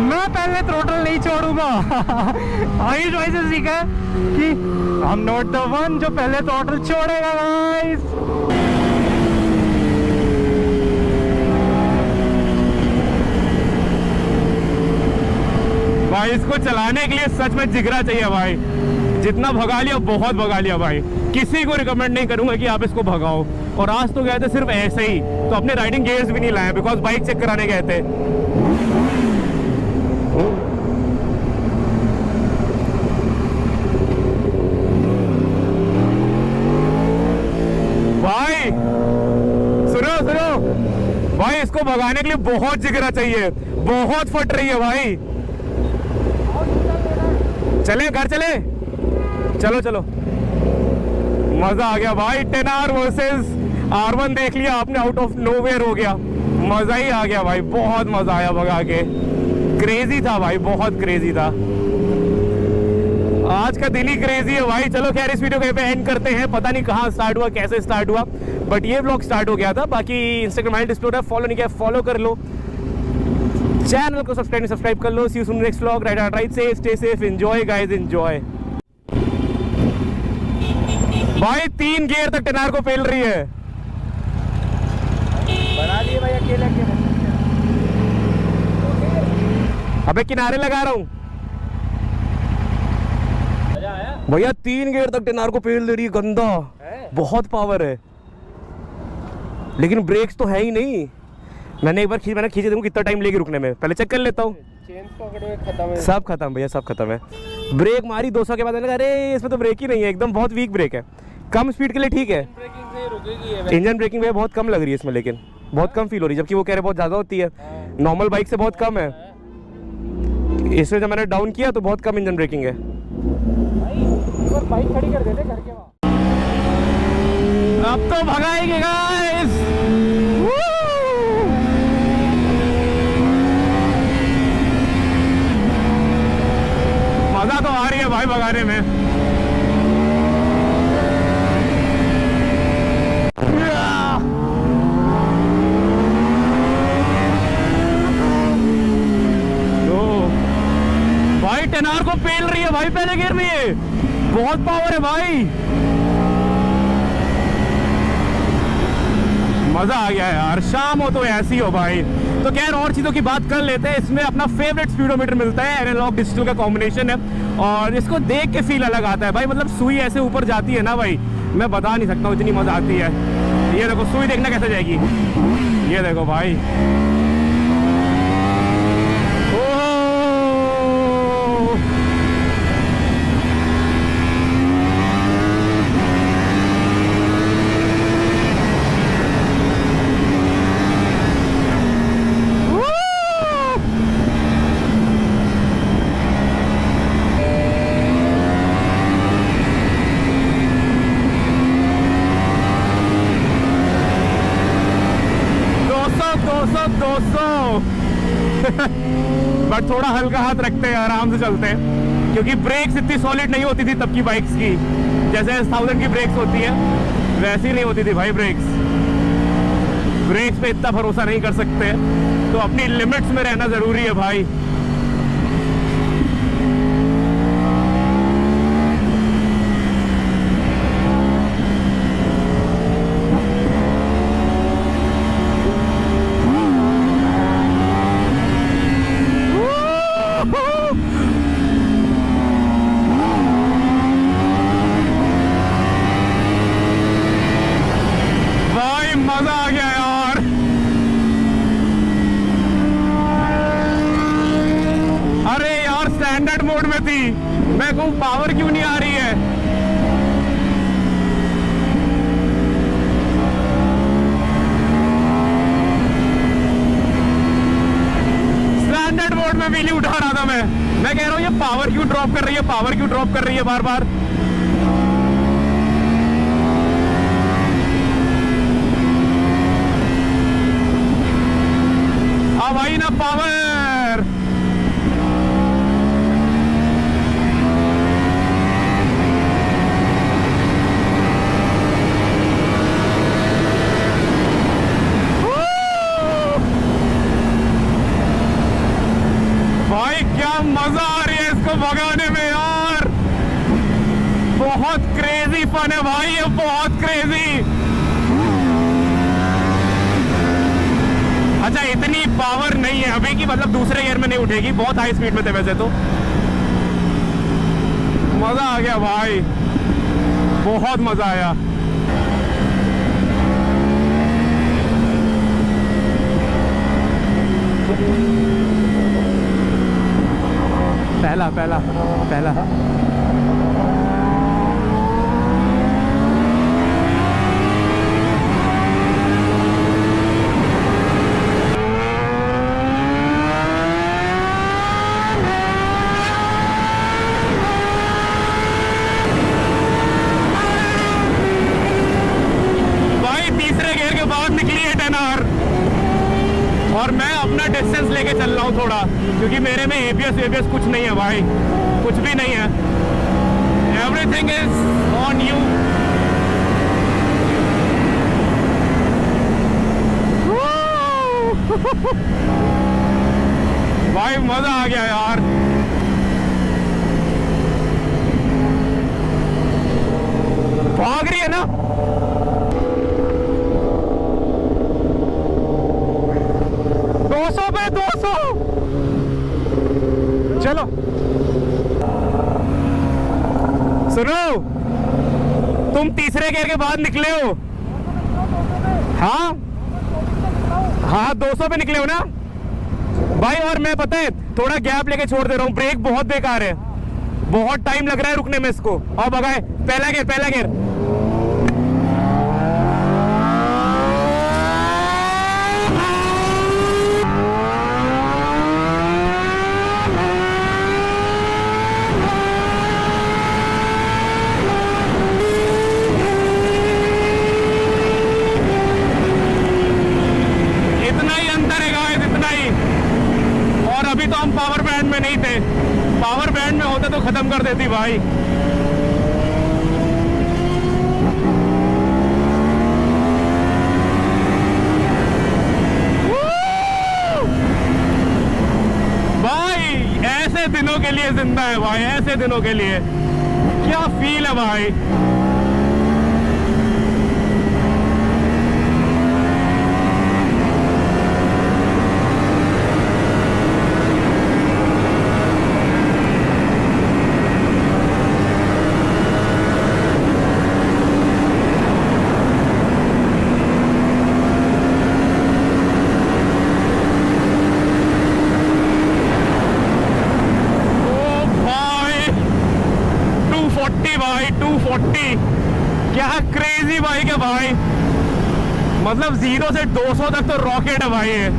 मैं पहले थ्रोटल नहीं छोड़ूंगा। आयुष भाई से सीखा है कि I am not the one जो पहले थ्रोटल छोड़ेगा गाइस। भाई इसको चलाने के लिए सच में जिगरा चाहिए भाई। जितना भगा लिया बहुत भगा लिया भाई। किसी को रिकमेंड नहीं करूंगा कि आप इसको भगाओ। और आज तो गए थे सिर्फ ऐसे ही, तो अपने राइडिंग गियर्स भी नहीं लाए बिकॉज बाइक चेक कराने गए थे। भाई सुनो सुनो भाई, इसको भगाने के लिए बहुत जिगरा चाहिए, बहुत फट रही है भाई। चले घर चले, चलो चलो। मजा आ गया भाई। 10R वर्सेस R1 देख लिया आपने, आउट ऑफ नोवेयर हो गया। मजा ही आ गया भाई, बहुत मजा आया भगा के। क्रेजी था भाई, बहुत क्रेजी था। आज का दिन ही क्रेजी है भाई। चलो खैर इस वीडियो को पे एंड करते हैं। पता नहीं कहाँ स्टार्ट हुआ, कैसे स्टार्ट हुआ, बट ये व्लॉग स्टार्ट हो गया था। बाकी इंस्टाग्राम हैंडल डिस्प्ले है, फॉलो नहीं किया फॉलो कर लो, चैनल को सब्सक्राइब कर लो। See you soon next vlog. Ride safe, stay safe, enjoy guys, enjoy. भाई 3 गियर तक 10R को पेल रही है। बना लिए भाई अकेले अकेले। अबे किनारे लगा रहा हूँ भैया। 3 गियर तक 10R को पेल दे रही है, गंदा है? बहुत पावर है, लेकिन ब्रेक्स तो है ही नहीं। मैंने एक बार मैंने खींचे, देखो कितना टाइम लेगी रुकने में। पहले चेक कर लेता हूँ। चेन पकड़ में खत्म है, सब खत्म भैया, सब खत्म है। ब्रेक मारी 200 के बाद मैंने कहा अरे इसमें तो ब्रेक ही नहीं है, एकदम बहुत वीक ब्रेक है। कम स्पीड के लिए ठीक है, ब्रेकिंग से रुकेगी। इंजन ब्रेकिंग भैया बहुत कम लग रही है इसमें, लेकिन बहुत कम फील हो रही है, जबकि वो कह रहे बहुत ज़्यादा होती है। नॉर्मल बाइक से बहुत कम है। इसमें जब मैंने डाउन किया तो बहुत कम इंजन ब्रेकिंग है। बाइक खड़ी कर देते घर के वहाँ। अब तो भगाएंगे गाइस। मजा तो आ रही है भाई भगाने में। भाई 10R को पेल रही है भाई, पहले गिर रही है, बहुत पावर है भाई। मजा आ गया यार। शाम हो तो ऐसी हो भाई। तो खैर और चीज़ों की बात कर लेते हैं। इसमें अपना फेवरेट स्पीडोमीटर मिलता है, एनालॉग डिजिटल का कॉम्बिनेशन है, और इसको देख के फील अलग आता है भाई। मतलब सुई ऐसे ऊपर जाती है ना भाई, मैं बता नहीं सकता हूँ, इतनी मजा आती है। ये देखो सुई, देखना कैसे जाएगी। ये देखो भाई, बट थोड़ा हल्का हाथ रखते हैं, आराम से चलते हैं, क्योंकि ब्रेक्स इतनी सॉलिड नहीं होती थी तब की बाइक्स की। जैसे 1000 की ब्रेक्स होती है वैसी नहीं होती थी भाई ब्रेक्स। ब्रेक्स पे इतना भरोसा नहीं कर सकते, तो अपनी लिमिट्स में रहना जरूरी है भाई। मजा आ गया यार। अरे यार स्टैंडर्ड मोड में थी, मैं कहूँ पावर क्यों नहीं आ रही है। स्टैंडर्ड मोड में व्हीली उठा रहा था मैं कह रहा हूँ ये पावर क्यों ड्रॉप कर रही है, पावर क्यों ड्रॉप कर रही है बार बार। अब आई ना पावर। भाई क्या मजा आ रही है इसको भगाने में यार, बहुत क्रेजी फन है भाई, ये बहुत क्रेजी। अच्छा इतनी पावर नहीं है अभी की, मतलब दूसरे गियर में नहीं उठेगी, बहुत हाई स्पीड में थे वैसे तो। मजा आ गया भाई, बहुत मजा आया। पहला पहला पहला और मैं अपना डिस्टेंस लेके चल रहा हूँ थोड़ा, क्योंकि मेरे में एबीएस कुछ नहीं है भाई, कुछ भी नहीं है। Everything is on you. भाई मजा आ गया यार। भाग रही है ना। पे 200 चलो सुनो, तुम तीसरे गियर के बाद निकले हो। हाँ हाँ 200 पे निकले हो ना भाई। और मैं पता है थोड़ा गैप लेके छोड़ दे रहा हूँ, ब्रेक बहुत बेकार है, बहुत टाइम लग रहा है रुकने में इसको। और भगाए पहला गियर, पहला गियर। अभी तो हम पावर बैंड में नहीं थे, पावर बैंड में होते तो खत्म कर देती भाई। भाई ऐसे दिनों के लिए जिंदा है भाई, ऐसे दिनों के लिए क्या फील है भाई। भाई 240 क्या क्रेजी बाइक है भाई, मतलब 0 से 200 तक तो रॉकेट है भाई ये।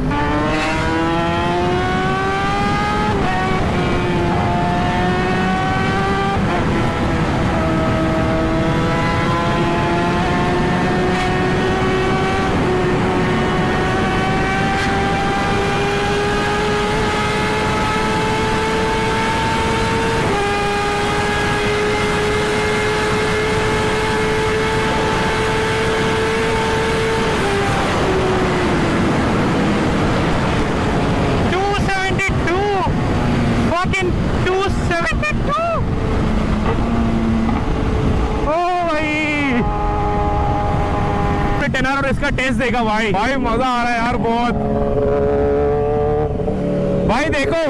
और इसका टेस्ट देखा भाई, भाई मजा आ रहा है यार बहुत। भाई देखो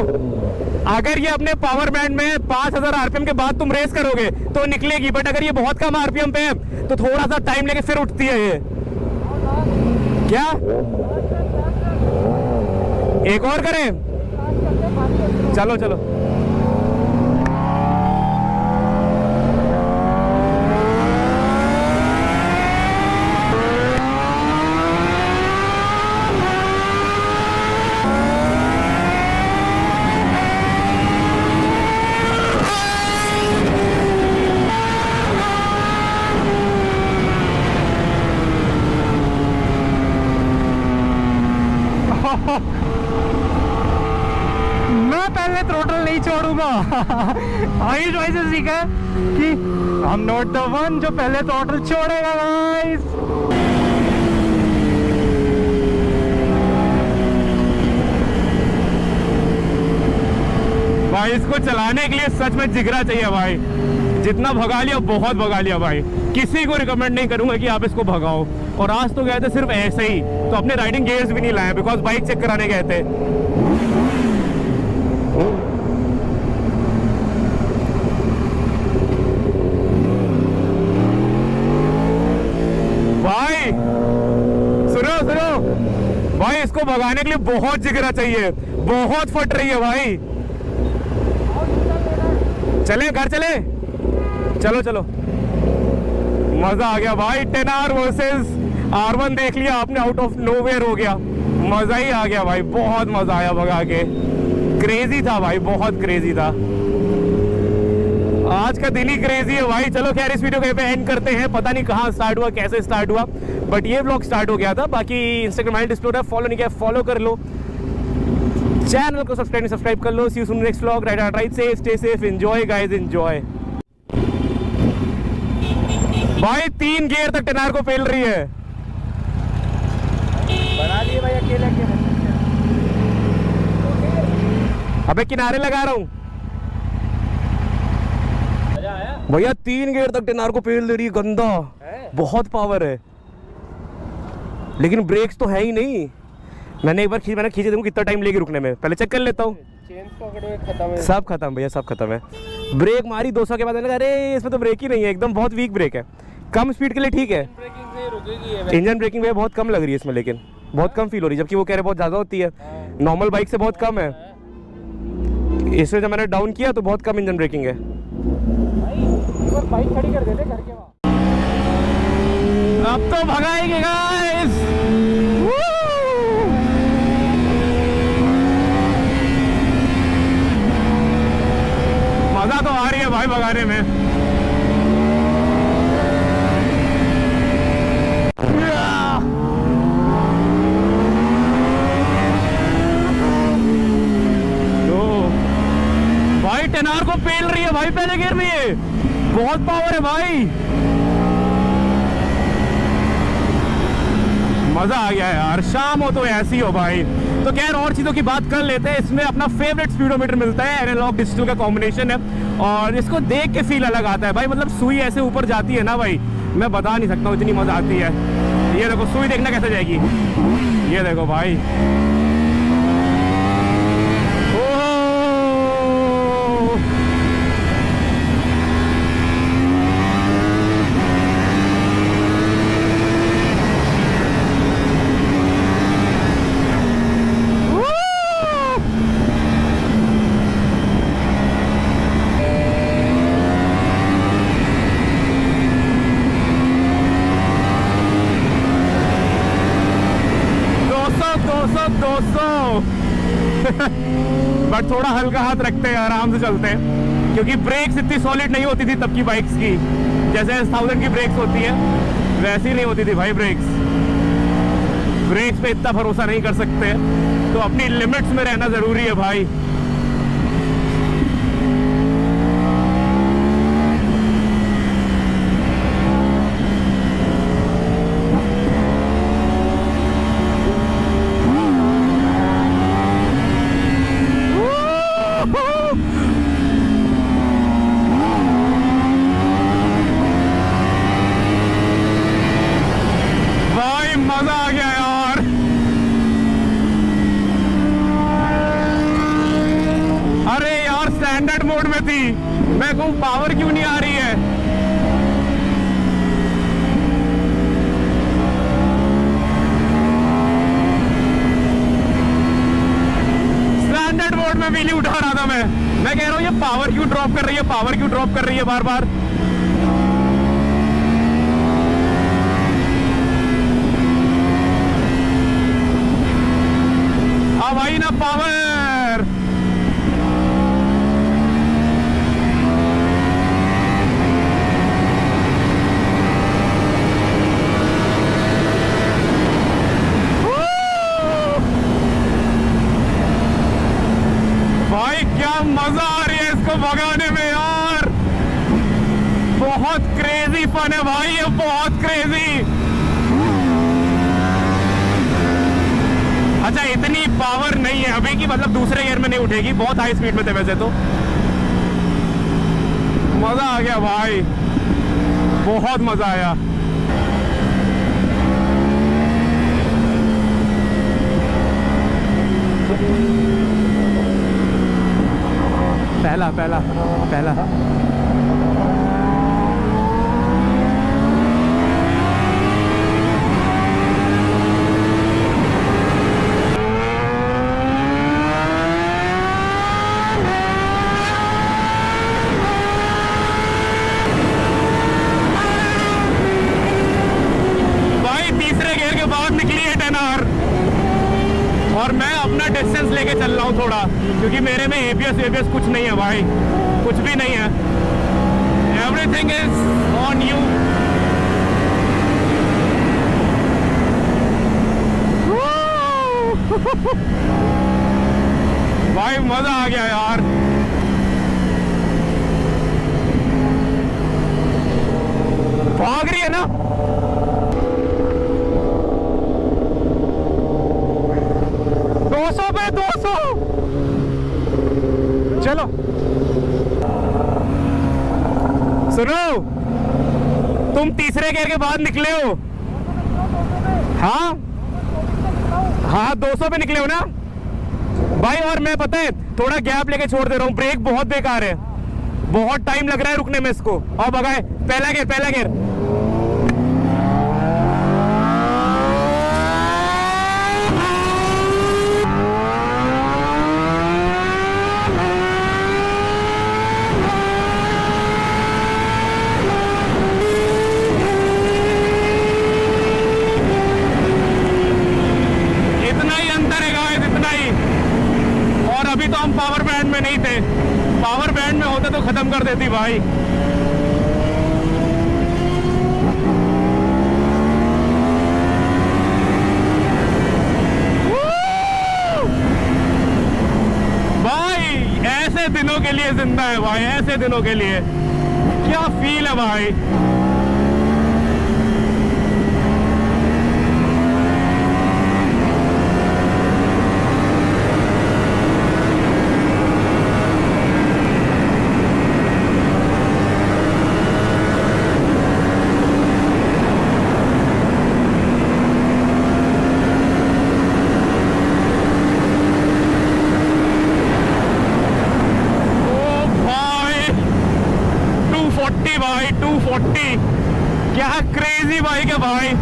अगर ये अपने पावर बैंड में 5000 आरपीएम के बाद तुम रेस करोगे तो निकलेगी, बट अगर ये बहुत कम आरपीएम पे है तो थोड़ा सा टाइम लेके फिर उठती है ये। क्या एक और करें? चलो चलो। मैं पहले थ्रोटल नहीं छोड़ूंगा। आयुष भाई से सीखा है कि I'm not the one जो पहले थ्रोटल छोड़ेगा गाइस। भाई इसको चलाने के लिए सच में जिगरा चाहिए भाई। जितना भगा लिया बहुत भगा लिया भाई। किसी को रिकमेंड नहीं करूंगा कि आप इसको भगाओ। और आज तो गए थे सिर्फ ऐसे ही, तो अपने राइडिंग गियर्स भी नहीं लाए बिकॉज बाइक चेक कराने गए थे। भाई सुनो सुनो भाई, इसको भगाने के लिए बहुत जिगरा चाहिए, बहुत फट रही है भाई। चले घर चले, चलो चलो। मजा आ गया भाई। 10R वर्सेस R1 देख लिया आपने, आउट ऑफ नोवेयर हो गया। मजा ही आ गया भाई, बहुत मजा आया भगा के। क्रेजी था भाई, बहुत क्रेजी था। आज का दिन ही क्रेजी है भाई। चलो खैर इस वीडियो को पे एंड करते हैं। पता नहीं कहाँ स्टार्ट हुआ, कैसे स्टार्ट हुआ, बट ये व्लॉग स्टार्ट हो गया था। बाकी इंस्टाग्राम हैंडल डिस्प्ले है, फॉलो नहीं किया फॉलो कर लो, चैनल को सब्सक्राइब कर लो। See you soon next vlog. Ride safe, stay safe, enjoy guys, enjoy. भाई 3 गियर तक 10R को पेल रही है। बना लिए भाई अकेले अकेले। अबे किनारे लगा रहा हूँ भैया। 3 गियर तक 10R को पेल दे रही है, गंदा है? बहुत पावर है, लेकिन ब्रेक्स तो है ही नहीं। मैंने एक बार मैंने खींचे, देखो कितना टाइम लेगी रुकने में। पहले चेक कर लेता हूँ। सब खत्म भैया, सब खत्म है। ब्रेक मारी 200 के बाद मैंने कहा अरे इसमें तो ब्रेक ही नहीं है, एकदम बहुत वीक ब्रेक है। कम स्पीड के लिए ठीक है, इंजन ब्रेकिंग भैया बहुत कम लग रही है इसमें, लेकिन बहुत कम फील हो रही है, जबकि वो कह रहे बहुत ज़्यादा होती है। नॉर्मल बाइक से बहुत कम है। इसमें जब मैंने डाउन किया तो बहुत कम इंजन ब्रेकिंग है। बाइक खड़ी कर देते घर के वहाँ। अब तो भगाएंगे गाइस। मजा तो आ रही है भाई भगाने में। भाई 10R को पेल रही है भाई, पहले गियर में ये बहुत पावर है भाई। मजा आ गया यार। शाम हो तो ऐसी हो भाई। तो खैर और चीज़ों की बात कर लेते हैं। इसमें अपना फेवरेट स्पीडोमीटर मिलता है, एनालॉग डिजिटल का कॉम्बिनेशन है, और इसको देख के फील अलग आता है भाई। मतलब सुई ऐसे ऊपर जाती है ना भाई, मैं बता नहीं सकता हूँ, इतनी मजा आती है। ये देखो सुई देखना कैसे जाएगी, ये देखो भाई। बट थोड़ा हल्का हाथ रखते हैं, आराम से चलते हैं, क्योंकि ब्रेक्स इतनी सॉलिड नहीं होती थी तब की बाइक्स की। जैसे 1000 की ब्रेक्स होती है वैसी नहीं होती थी भाई ब्रेक्स। ब्रेक्स पे इतना भरोसा नहीं कर सकते, तो अपनी लिमिट्स में रहना जरूरी है भाई। मजा आ गया यार। अरे यार स्टैंडर्ड मोड में थी, मैं कहूँ पावर क्यों नहीं आ रही है। व्हीली उठा रहा था मैं कह रहा हूँ ये पावर क्यों ड्रॉप कर रही है, पावर क्यों ड्रॉप कर रही है बार बार। अब आई ना पावर। भाई क्या मजा आ रही है इसको भगाने में यार, बहुत क्रेजी फन है भाई, ये बहुत क्रेजी। अच्छा इतनी पावर नहीं है अभी की, मतलब दूसरे गियर में नहीं उठेगी, बहुत हाई स्पीड में थे वैसे तो। मजा आ गया भाई, बहुत मजा आया। पहला पहला पहला भाई तीसरे गियर के बाद निकली है 10R और मैं अपना डिस्टेंस लेके चल रहा हूँ थोड़ा, क्योंकि मेरे में एबीएस कुछ नहीं है भाई, कुछ भी नहीं है। Everything is on you. भाई मजा आ गया यार। भाग रही है ना, दो सौ पे 200। चलो सुनो, तुम तीसरे गियर के बाद निकले हो। हाँ हाँ 200 पे निकले हो ना भाई। और मैं पता है थोड़ा गैप लेके छोड़ दे रहा हूँ, ब्रेक बहुत बेकार है, बहुत टाइम लग रहा है रुकने में इसको। और भगाए, पहला गियर पहला गियर। अभी तो हम पावर बैंड में नहीं थे, पावर बैंड में होते तो खत्म कर देती भाई। भाई ऐसे दिनों के लिए जिंदा है भाई, ऐसे दिनों के लिए क्या फील है भाई। भाई 240 क्या क्रेजी बाइक है भाई,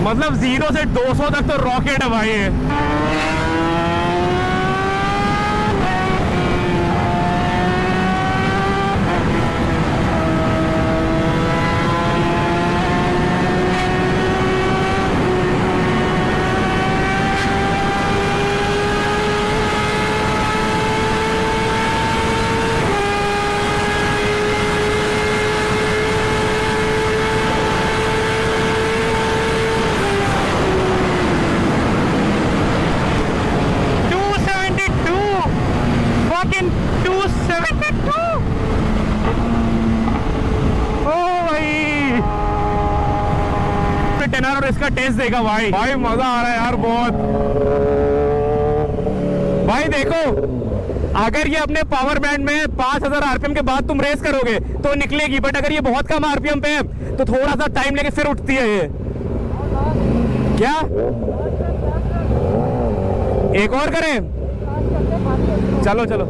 मतलब 0 से 200 तक तो रॉकेट है भाई ये। और इसका टेस्ट देगा भाई, भाई मजा आ रहा है यार बहुत। भाई देखो अगर ये अपने पावर बैंड में 5000 आरपीएम के बाद तुम रेस करोगे तो निकलेगी, बट अगर ये बहुत कम आरपीएम पे है तो थोड़ा सा टाइम लेके फिर उठती है ये। क्या एक और करें? चलो चलो।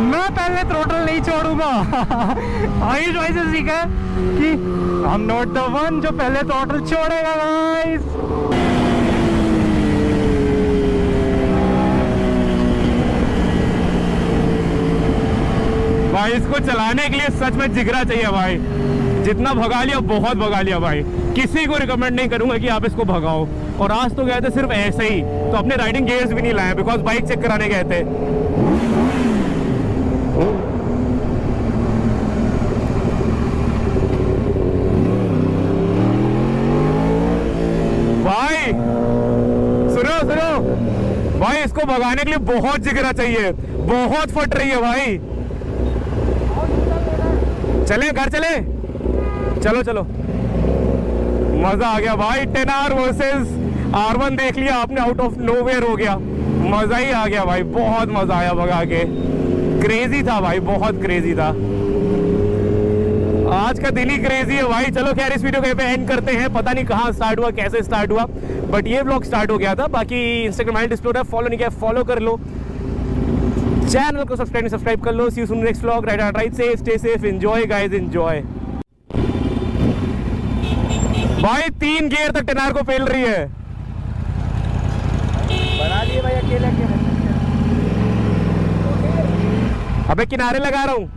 मैं पहले थ्रोटल नहीं छोड़ूंगा। आयुष भाई से सीखा है कि I am not the one जो पहले थ्रोटल छोड़ेगा गाइस। भाई इसको चलाने के लिए सच में जिगरा चाहिए भाई। जितना भगा लिया बहुत भगा लिया भाई। किसी को रिकमेंड नहीं करूंगा कि आप इसको भगाओ। और आज तो गए थे सिर्फ ऐसे ही, तो अपने राइडिंग गियर्स भी नहीं लाए बिकॉज बाइक चेक कराने गए थे। भाई सुनो सुनो भाई, इसको भगाने के लिए बहुत जिगरा चाहिए। बहुत फट रही है भाई। चले घर चले, चलो चलो। मजा आ गया भाई। 10R वर्सेस R1 देख लिया आपने, आउट ऑफ नोवेयर हो गया। मजा ही आ गया भाई, बहुत मजा आया भगा के। क्रेजी था भाई, बहुत क्रेजी था। आज का दिन ही क्रेजी है भाई। चलो खैर इस वीडियो को पे एंड करते हैं। पता नहीं कहाँ स्टार्ट हुआ, कैसे स्टार्ट हुआ, बट ये व्लॉग स्टार्ट हो गया था। बाकी इंस्टाग्राम हैंडल डिस्प्ले है, फॉलो नहीं किया फॉलो कर लो। चैनल को सब्सक्राइब कर लो। See you soon next vlog. Ride safe, stay safe, enjoy guys, enjoy. भाई 3 गियर तक 10R को पेल रही है। बना लिए भाई अकेले अकेले। अबे किनारे लगा रहा हूँ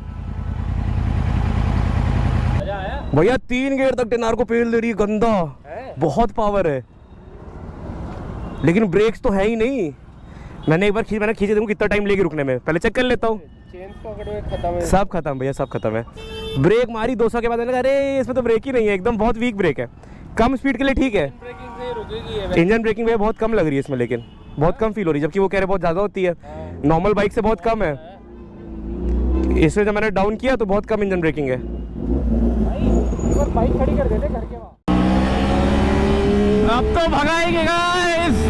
भैया। 3 गियर तक 10R को पेल दे रही है। गंदा है? बहुत पावर है, लेकिन ब्रेक्स तो है ही नहीं। मैंने एक बार मैंने खींचे, देखो कितना टाइम लेगी रुकने में। पहले चेक कर लेता हूँ। सब खत्म भैया, सब खत्म है। ब्रेक मारी 200 के बाद मैंने कहा अरे इसमें तो ब्रेक ही नहीं है, एकदम बहुत वीक ब्रेक है। कम स्पीड के लिए ठीक है। इंजन ब्रेकिंग भैया बहुत कम लग रही है इसमें, लेकिन बहुत कम फील हो रही है, जबकि वो कह रहे बहुत ज़्यादा होती है। नॉर्मल बाइक से बहुत कम है। इसमें जब मैंने डाउन किया तो बहुत कम इंजन ब्रेकिंग है। बाइक खड़ी कर देते घर के वहाँ। अब तो भगाएंगे गाइस।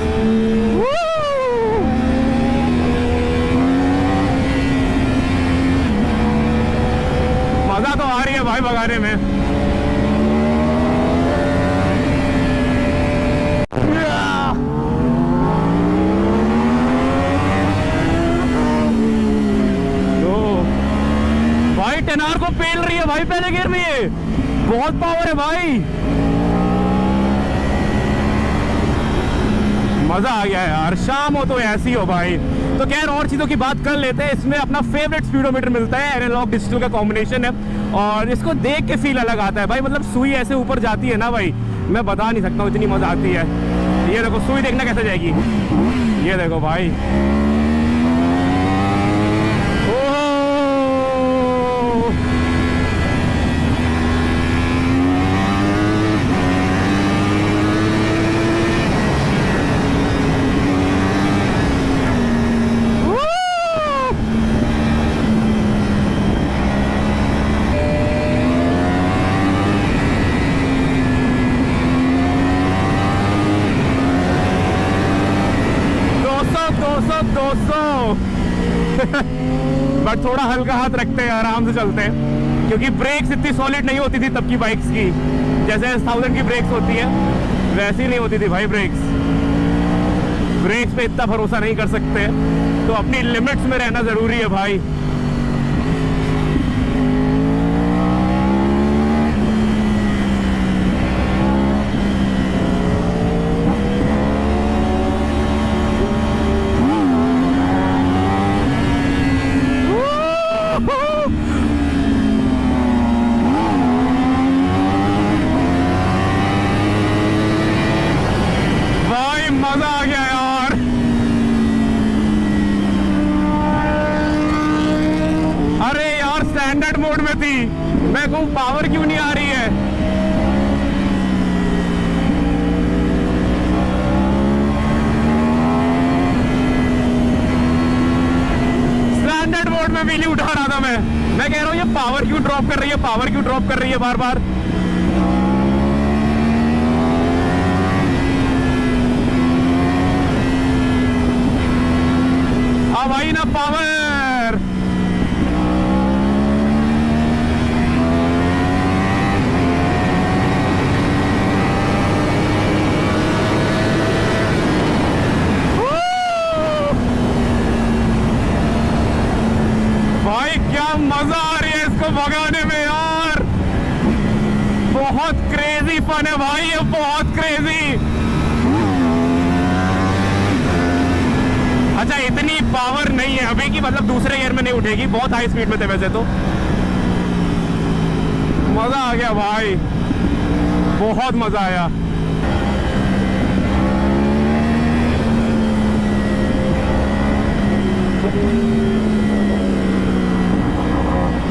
मजा तो आ रही है भाई भगाने में। भाई 10R को पेल रही है भाई पहले गियर में। ये बहुत पावर है भाई। मजा आ गया यार। शाम हो तो ऐसी हो भाई। तो खैर और चीज़ों की बात कर लेते हैं। इसमें अपना फेवरेट स्पीडोमीटर मिलता है, एनालॉग डिजिटल का कॉम्बिनेशन है, और इसको देख के फील अलग आता है भाई। मतलब सुई ऐसे ऊपर जाती है ना भाई, मैं बता नहीं सकता हूँ, इतनी मजा आती है। ये देखो सुई देखना कैसे जाएगी। ये देखो भाई, बट थोड़ा हल्का हाथ रखते हैं, आराम से चलते हैं, क्योंकि ब्रेक्स इतनी सॉलिड नहीं होती थी तब की बाइक्स की। जैसे 1000 की ब्रेक्स होती है वैसी नहीं होती थी भाई ब्रेक्स। ब्रेक्स पे इतना भरोसा नहीं कर सकते, तो अपनी लिमिट्स में रहना जरूरी है भाई। मजा आ गया यार। अरे यार स्टैंडर्ड मोड में थी, मैं कहूँ पावर क्यों नहीं आ रही है। स्टैंडर्ड मोड में व्हीली उठा रहा था मैं कह रहा हूँ ये पावर क्यों ड्रॉप कर रही है, पावर क्यों ड्रॉप कर रही है बार बार। भाई ना पावर। भगाने में यार, बहुत क्रेजी फन है भाई, ये बहुत क्रेजी। अच्छा इतनी पावर नहीं है अभी की, मतलब दूसरे गियर में नहीं उठेगी, बहुत हाई स्पीड में थे वैसे तो। मजा आ गया भाई, बहुत मजा आया।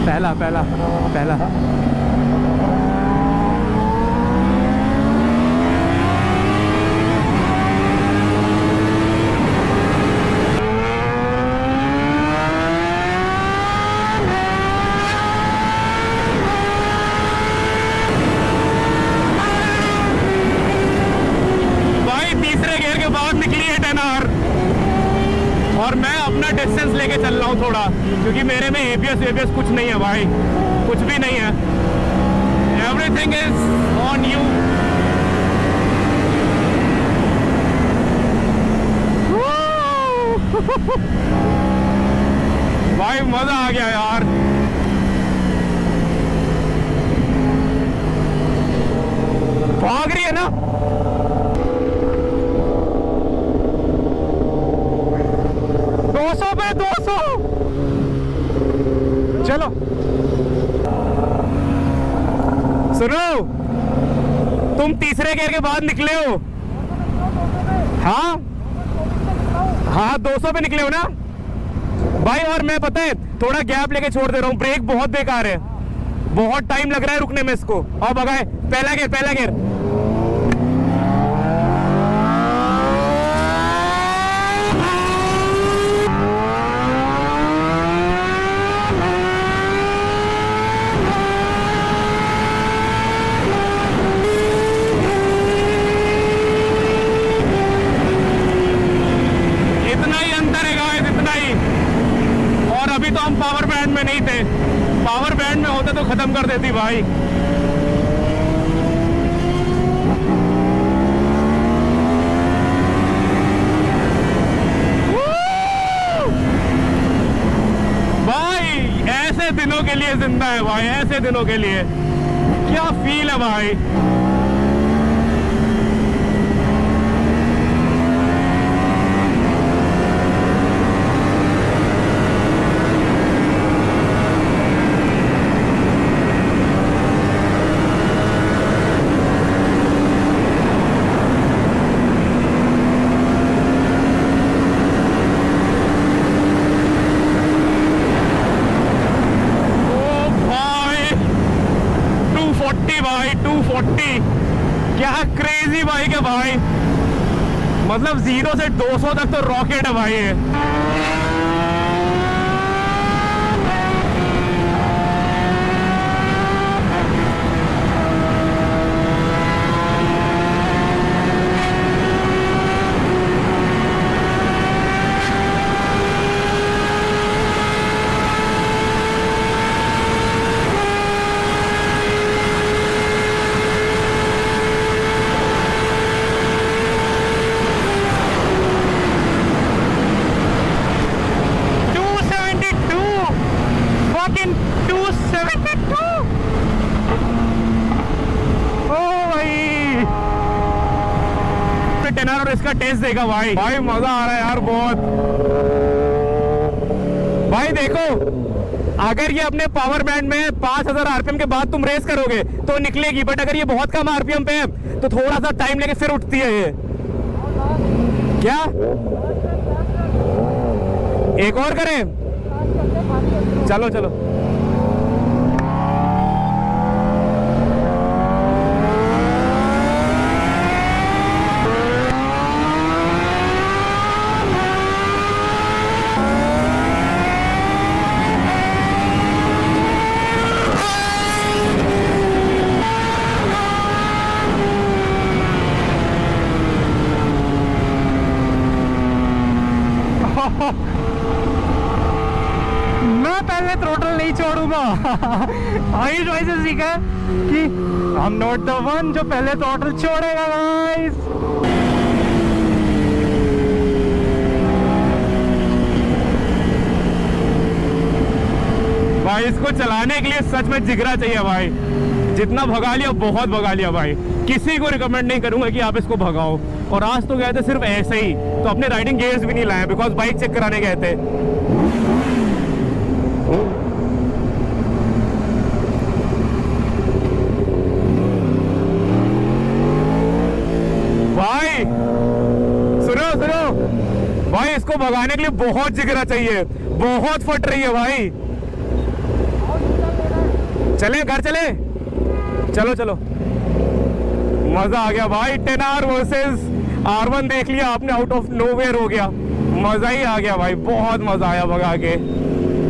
पहला पहला पहला और मैं अपना डिस्टेंस लेके चल रहा हूँ थोड़ा, क्योंकि मेरे में एबीएस कुछ नहीं है भाई, कुछ भी नहीं है। Everything is on you. भाई मजा आ गया यार। भाग रही है ना, पे 200। चलो सुनो, तुम तीसरे गियर के बाद निकले हो? हाँ हाँ 200 पे निकले हो ना भाई। और मैं पता है थोड़ा गैप लेके छोड़ दे रहा हूँ, ब्रेक बहुत बेकार है, बहुत टाइम लग रहा है रुकने में इसको। और भगाए, पहला गियर पहला गियर। अभी तो हम पावर बैंड में नहीं थे, पावर बैंड में होते तो खत्म कर देती भाई। भाई ऐसे दिनों के लिए जिंदा है भाई, ऐसे दिनों के लिए क्या फील है भाई। भाई 240 क्या क्रेजी बाइक है भाई, मतलब 0 से 200 तक तो रॉकेट है भाई ये। और इसका टेस्ट देगा भाई, भाई मजा आ रहा है यार बहुत। भाई देखो अगर ये अपने पावर बैंड में 5000 आरपीएम के बाद तुम रेस करोगे तो निकलेगी, बट अगर ये बहुत कम आरपीएम पे है तो थोड़ा सा टाइम लेके फिर उठती है ये। क्या एक और करें? चलो चलो। मैं पहले थ्रोटल नहीं छोड़ूंगा। आयुष भाई से सीखा कि I am not the one जो पहले थ्रोटल छोड़ेगा गाइस। भाई इसको चलाने के लिए सच में जिगरा चाहिए भाई। जितना भगा लिया बहुत भगा लिया भाई। किसी को रिकमेंड नहीं करूंगा कि आप इसको भगाओ। और आज तो गए थे सिर्फ ऐसे ही, तो अपने राइडिंग गियर्स भी नहीं लाए बिकॉज बाइक चेक कराने गए थे। भाई सुनो सुनो भाई, इसको भगाने के लिए बहुत जिगरा चाहिए, बहुत फट रही है भाई। चले घर चले, चलो चलो। मजा आ गया भाई। 10R वर्सेस R1 देख लिया आपने, आउट ऑफ नोवेयर हो गया। मजा ही आ गया भाई, बहुत मजा आया भगा के।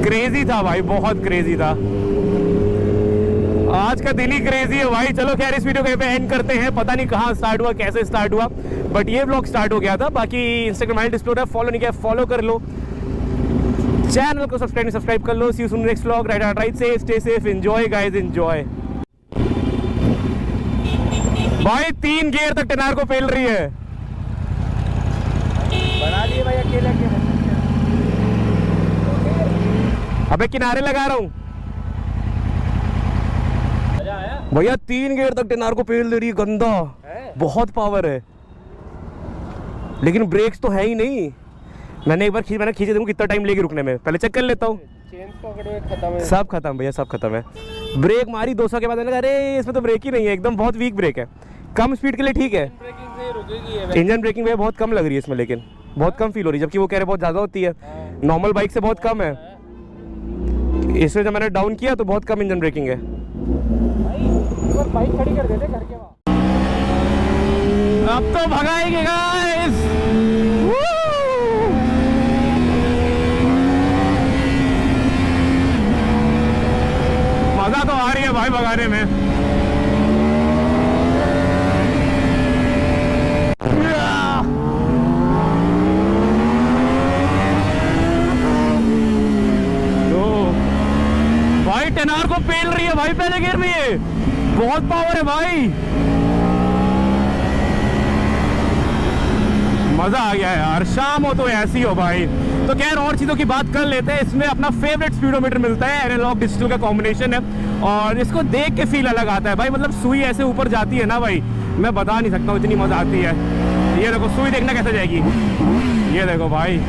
क्रेजी था भाई, बहुत क्रेजी था। आज का दिन ही क्रेजी है भाई। चलो खैर इस वीडियो को पे एंड करते हैं। पता नहीं कहाँ स्टार्ट हुआ, कैसे स्टार्ट हुआ, बट ये व्लॉग स्टार्ट हो गया था। बाकी इंस्टाग्राम हैंडल डिस्प्ले है, फॉलो नहीं किया फॉलो कर लो, चैनल को सब्सक्राइब कर लो। See you soon next vlog. Ride safe, stay safe, enjoy guys, enjoy. भाई 3 गियर तक 10R को पेल रही है। बना लिए भाई अकेले अकेले। अबे किनारे लगा रहा हूँ भैया। 3 गियर तक 10R को पेल दे रही है, गंदा है? बहुत पावर है, लेकिन ब्रेक्स तो है ही नहीं। मैंने एक बार मैंने खींचे, देखो कितना टाइम लेगी रुकने में। पहले चेक कर लेता हूँ। सब खत्म भैया, सब खत्म है। ब्रेक मारी 200 के बाद मैंने कहा अरे इसमें तो ब्रेक ही नहीं है, एकदम बहुत वीक ब्रेक है। कम स्पीड के लिए ठीक है, इंजन ब्रेकिंग भैया बहुत कम लग रही है इसमें, लेकिन बहुत कम फील हो रही है, जबकि वो कह रहे बहुत ज़्यादा होती है। नॉर्मल बाइक से बहुत कम है। इसमें जब मैंने डाउन किया तो बहुत कम इंजन ब्रेकिंग है। बाइक खड़ी कर देते घर के वहाँ। अब तो भगाएंगे गाइस। मजा तो आ रही है भाई भगाने में। भाई 10R को पेल रही है भाई, पहले गियर में ये बहुत पावर है भाई। मजा आ गया यार। शाम हो तो ऐसी हो भाई। तो खैर और चीज़ों की बात कर लेते हैं। इसमें अपना फेवरेट स्पीडोमीटर मिलता है, एनालॉग डिजिटल का कॉम्बिनेशन है, और इसको देख के फील अलग आता है भाई। मतलब सुई ऐसे ऊपर जाती है ना भाई, मैं बता नहीं सकता हूँ, इतनी मजा आती है। ये देखो सुई देखना कैसे जाएगी, ये देखो भाई।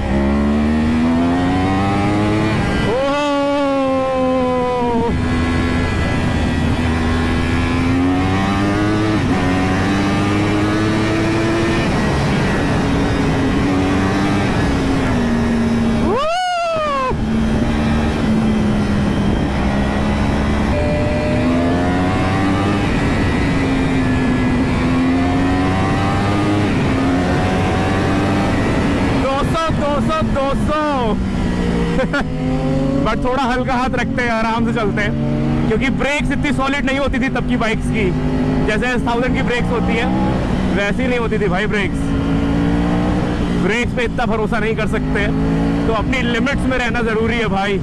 बट थोड़ा हल्का हाथ रखते हैं, आराम से चलते हैं, क्योंकि ब्रेक्स इतनी सॉलिड नहीं होती थी तब की बाइक्स की। जैसे 1000 की ब्रेक्स होती है वैसी नहीं होती थी भाई ब्रेक्स। ब्रेक्स पे इतना भरोसा नहीं कर सकते, तो अपनी लिमिट्स में रहना जरूरी है भाई।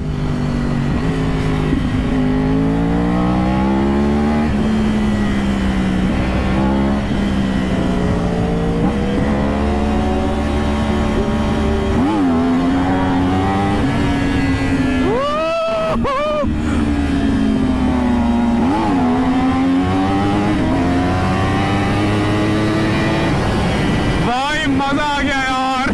मजा आ गया यार।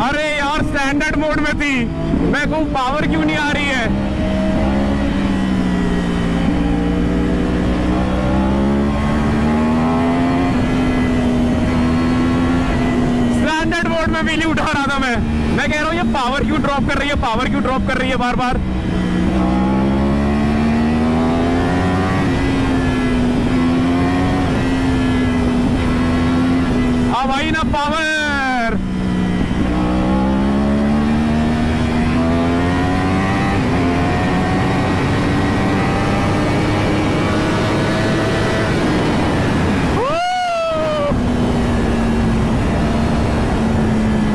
अरे यार स्टैंडर्ड मोड में थी, मैं कहूँ पावर क्यों नहीं आ रही है। स्टैंडर्ड मोड में व्हीली उठा रहा था मैं कह रहा हूँ ये पावर क्यों ड्रॉप कर रही है, पावर क्यों ड्रॉप कर रही है बार बार। भाई ना पावर।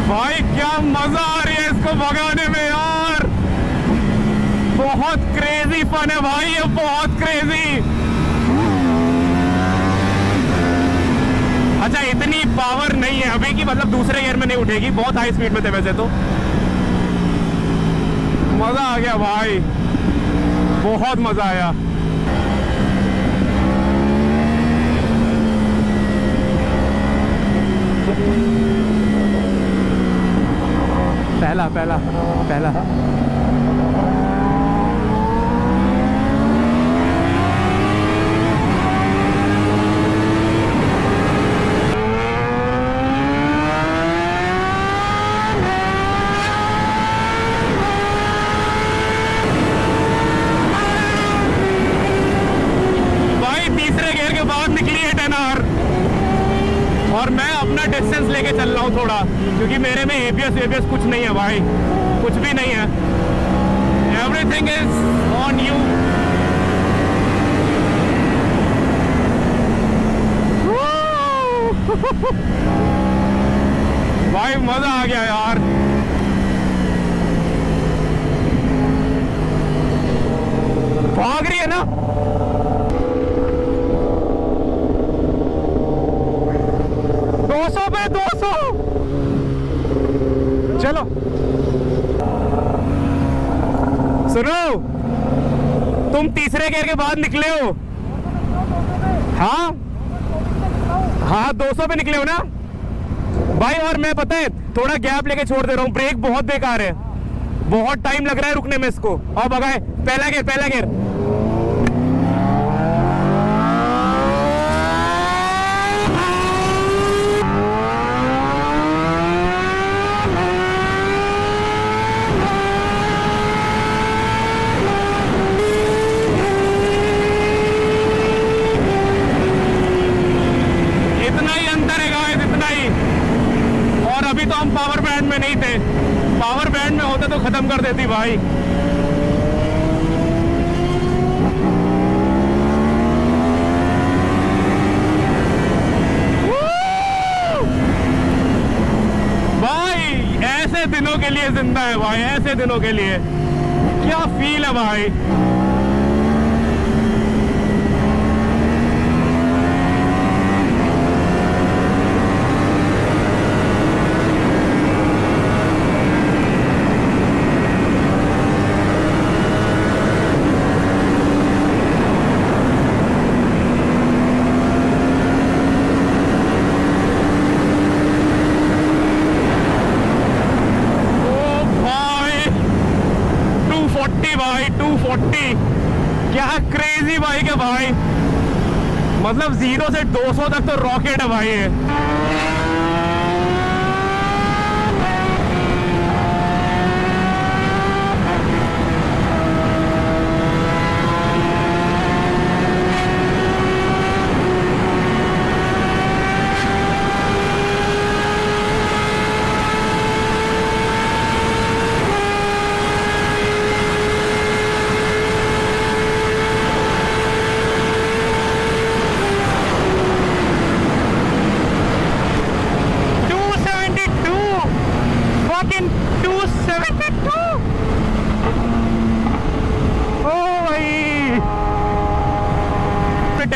भाई क्या मजा आ रही है इसको भगाने में यार। बहुत क्रेजी फन है भाई, ये बहुत क्रेजी। अच्छा इतनी पावर नहीं है अभी की, मतलब दूसरे गियर में नहीं उठेगी, बहुत हाई स्पीड में थे वैसे तो। मजा आ गया भाई, बहुत मजा आया। पहला पहला पहला भाई तीसरे गियर के बाद निकली है 10R, और मैं अपना डिस्टेंस लेके चल रहा हूँ थोड़ा, क्योंकि मेरे में एबीएस कुछ नहीं है भाई, कुछ भी नहीं है। Everything is on you. भाई मजा आ गया यार। भाग रही है ना। दो सौ पे 200। चलो सुनो, तुम तीसरे गियर के बाद निकले हो। हाँ हाँ 200 पे निकले हो ना भाई। और मैं पता है थोड़ा गैप लेके छोड़ दे रहा हूँ, ब्रेक बहुत बेकार है, बहुत टाइम लग रहा है रुकने में इसको। और भगाए, पहला गियर पहला गियर। इतना ही अंतर है गाइस, इतना ही। और अभी तो हम पावर बैंड में नहीं थे, पावर बैंड में होते तो खत्म कर देती भाई। भाई ऐसे दिनों के लिए जिंदा है भाई, ऐसे दिनों के लिए। क्या फील है भाई। भाई 240, क्या क्रेजी बाइक है भाई। मतलब 0 से 200 तक तो रॉकेट है भाई ये।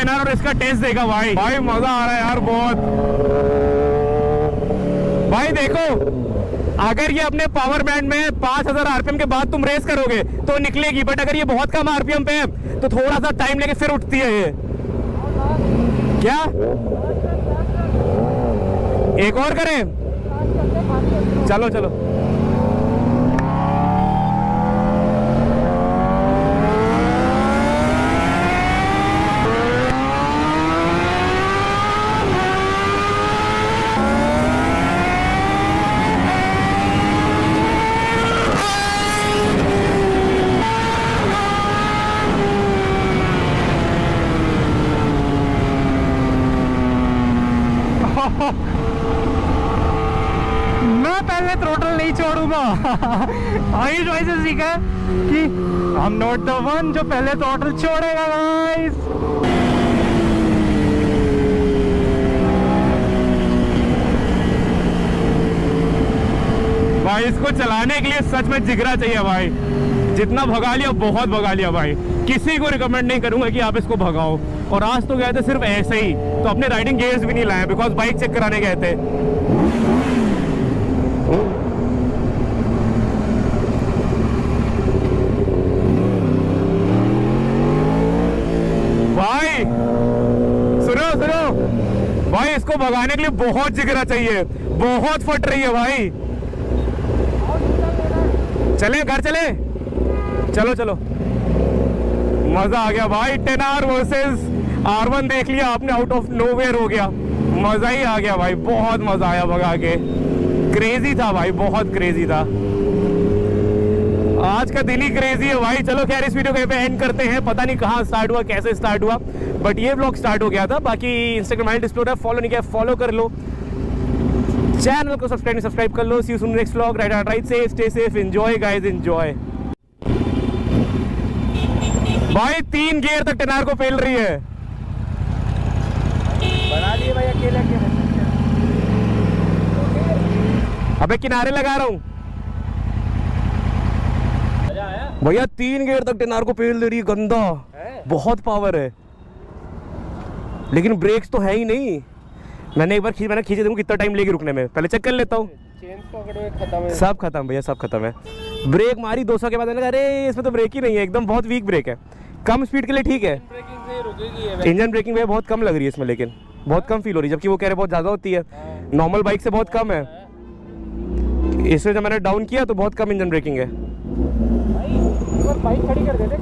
और इसका टेस्ट देखा भाई, भाई मजा आ रहा है यार बहुत। भाई देखो, अगर ये अपने पावर बैंड में 5000 आरपीएम के बाद तुम रेस करोगे तो निकलेगी, बट अगर ये बहुत कम आरपीएम पे है तो थोड़ा सा टाइम लेके फिर उठती है ये। क्या एक और करें? चलो चलो। मैं पहले थ्रोटल नहीं छोड़ूंगा। आयुष भाई से सीखा है कि I am not the one जो पहले थ्रोटल छोड़ेगा गाइस। भाई इसको चलाने के लिए सच में जिगरा चाहिए भाई। जितना भगा लिया बहुत भगा लिया भाई। किसी को रिकमेंड नहीं करूंगा कि आप इसको भगाओ। और आज तो गए थे सिर्फ ऐसे ही, तो अपने राइडिंग गियर्स भी नहीं लाए बिकॉज बाइक चेक कराने गए थे। भाई सुनो सुनो भाई, इसको भगाने के लिए बहुत जिगरा चाहिए, बहुत फट रही है भाई। चले घर चले, चलो चलो, मजा आ गया भाई। 10R वर्सेस R1 देख लिया आपने, आउट ऑफ नोवेयर हो गया, मजा ही आ गया भाई, बहुत मजा आया भगा के, क्रेजी था भाई, बहुत क्रेजी था। आज का दिन ही क्रेजी है भाई। चलो खैर इस वीडियो को पे एंड करते हैं, पता नहीं कहाँ स्टार्ट हुआ, कैसे स्टार्ट हुआ, बट ये व्लॉग स्टार्ट हो गया था। बाकी इंस्टाग्राम हैंडल डिस्प्ले है, फॉलो नहीं किया फॉलो कर लो, चैनल को सब्सक्राइब कर लो। See you soon next vlog, ride safe, stay safe, enjoy guys, enjoy. भाई 3 गियर तक 10R को फेल रही है। बना लिए भाई अकेले अकेले। अबे किनारे लगा रहा हूँ भैया, 3 गियर तक 10R को फेल दे रही है, गंदा है? बहुत पावर है, लेकिन ब्रेक्स तो है ही नहीं। मैंने एक बार मैंने खींचे, देखो कितना टाइम लेगी रुकने में, पहले चेक कर लेता हूँ। चेन पकड़ में खत्म है, सब खत्म भैया, सब खत्म है। ब्रेक मारी 200 के बाद, मैंने कहा अरे इसमें तो ब्रेक ही नहीं है, एकदम बहुत वीक ब्रेक है। कम स्पीड के लिए ठीक है, ब्रेकिंग से रुकेगी इंजन ब्रेकिंग भैया बहुत कम लग रही है इसमें, लेकिन बहुत कम फील हो रही है, जबकि वो कह रहे बहुत ज़्यादा होती है, नॉर्मल बाइक से बहुत कम है। इससे जब मैंने डाउन किया तो बहुत कम इंजन ब्रेकिंग है। बाइक खड़ी कर देते।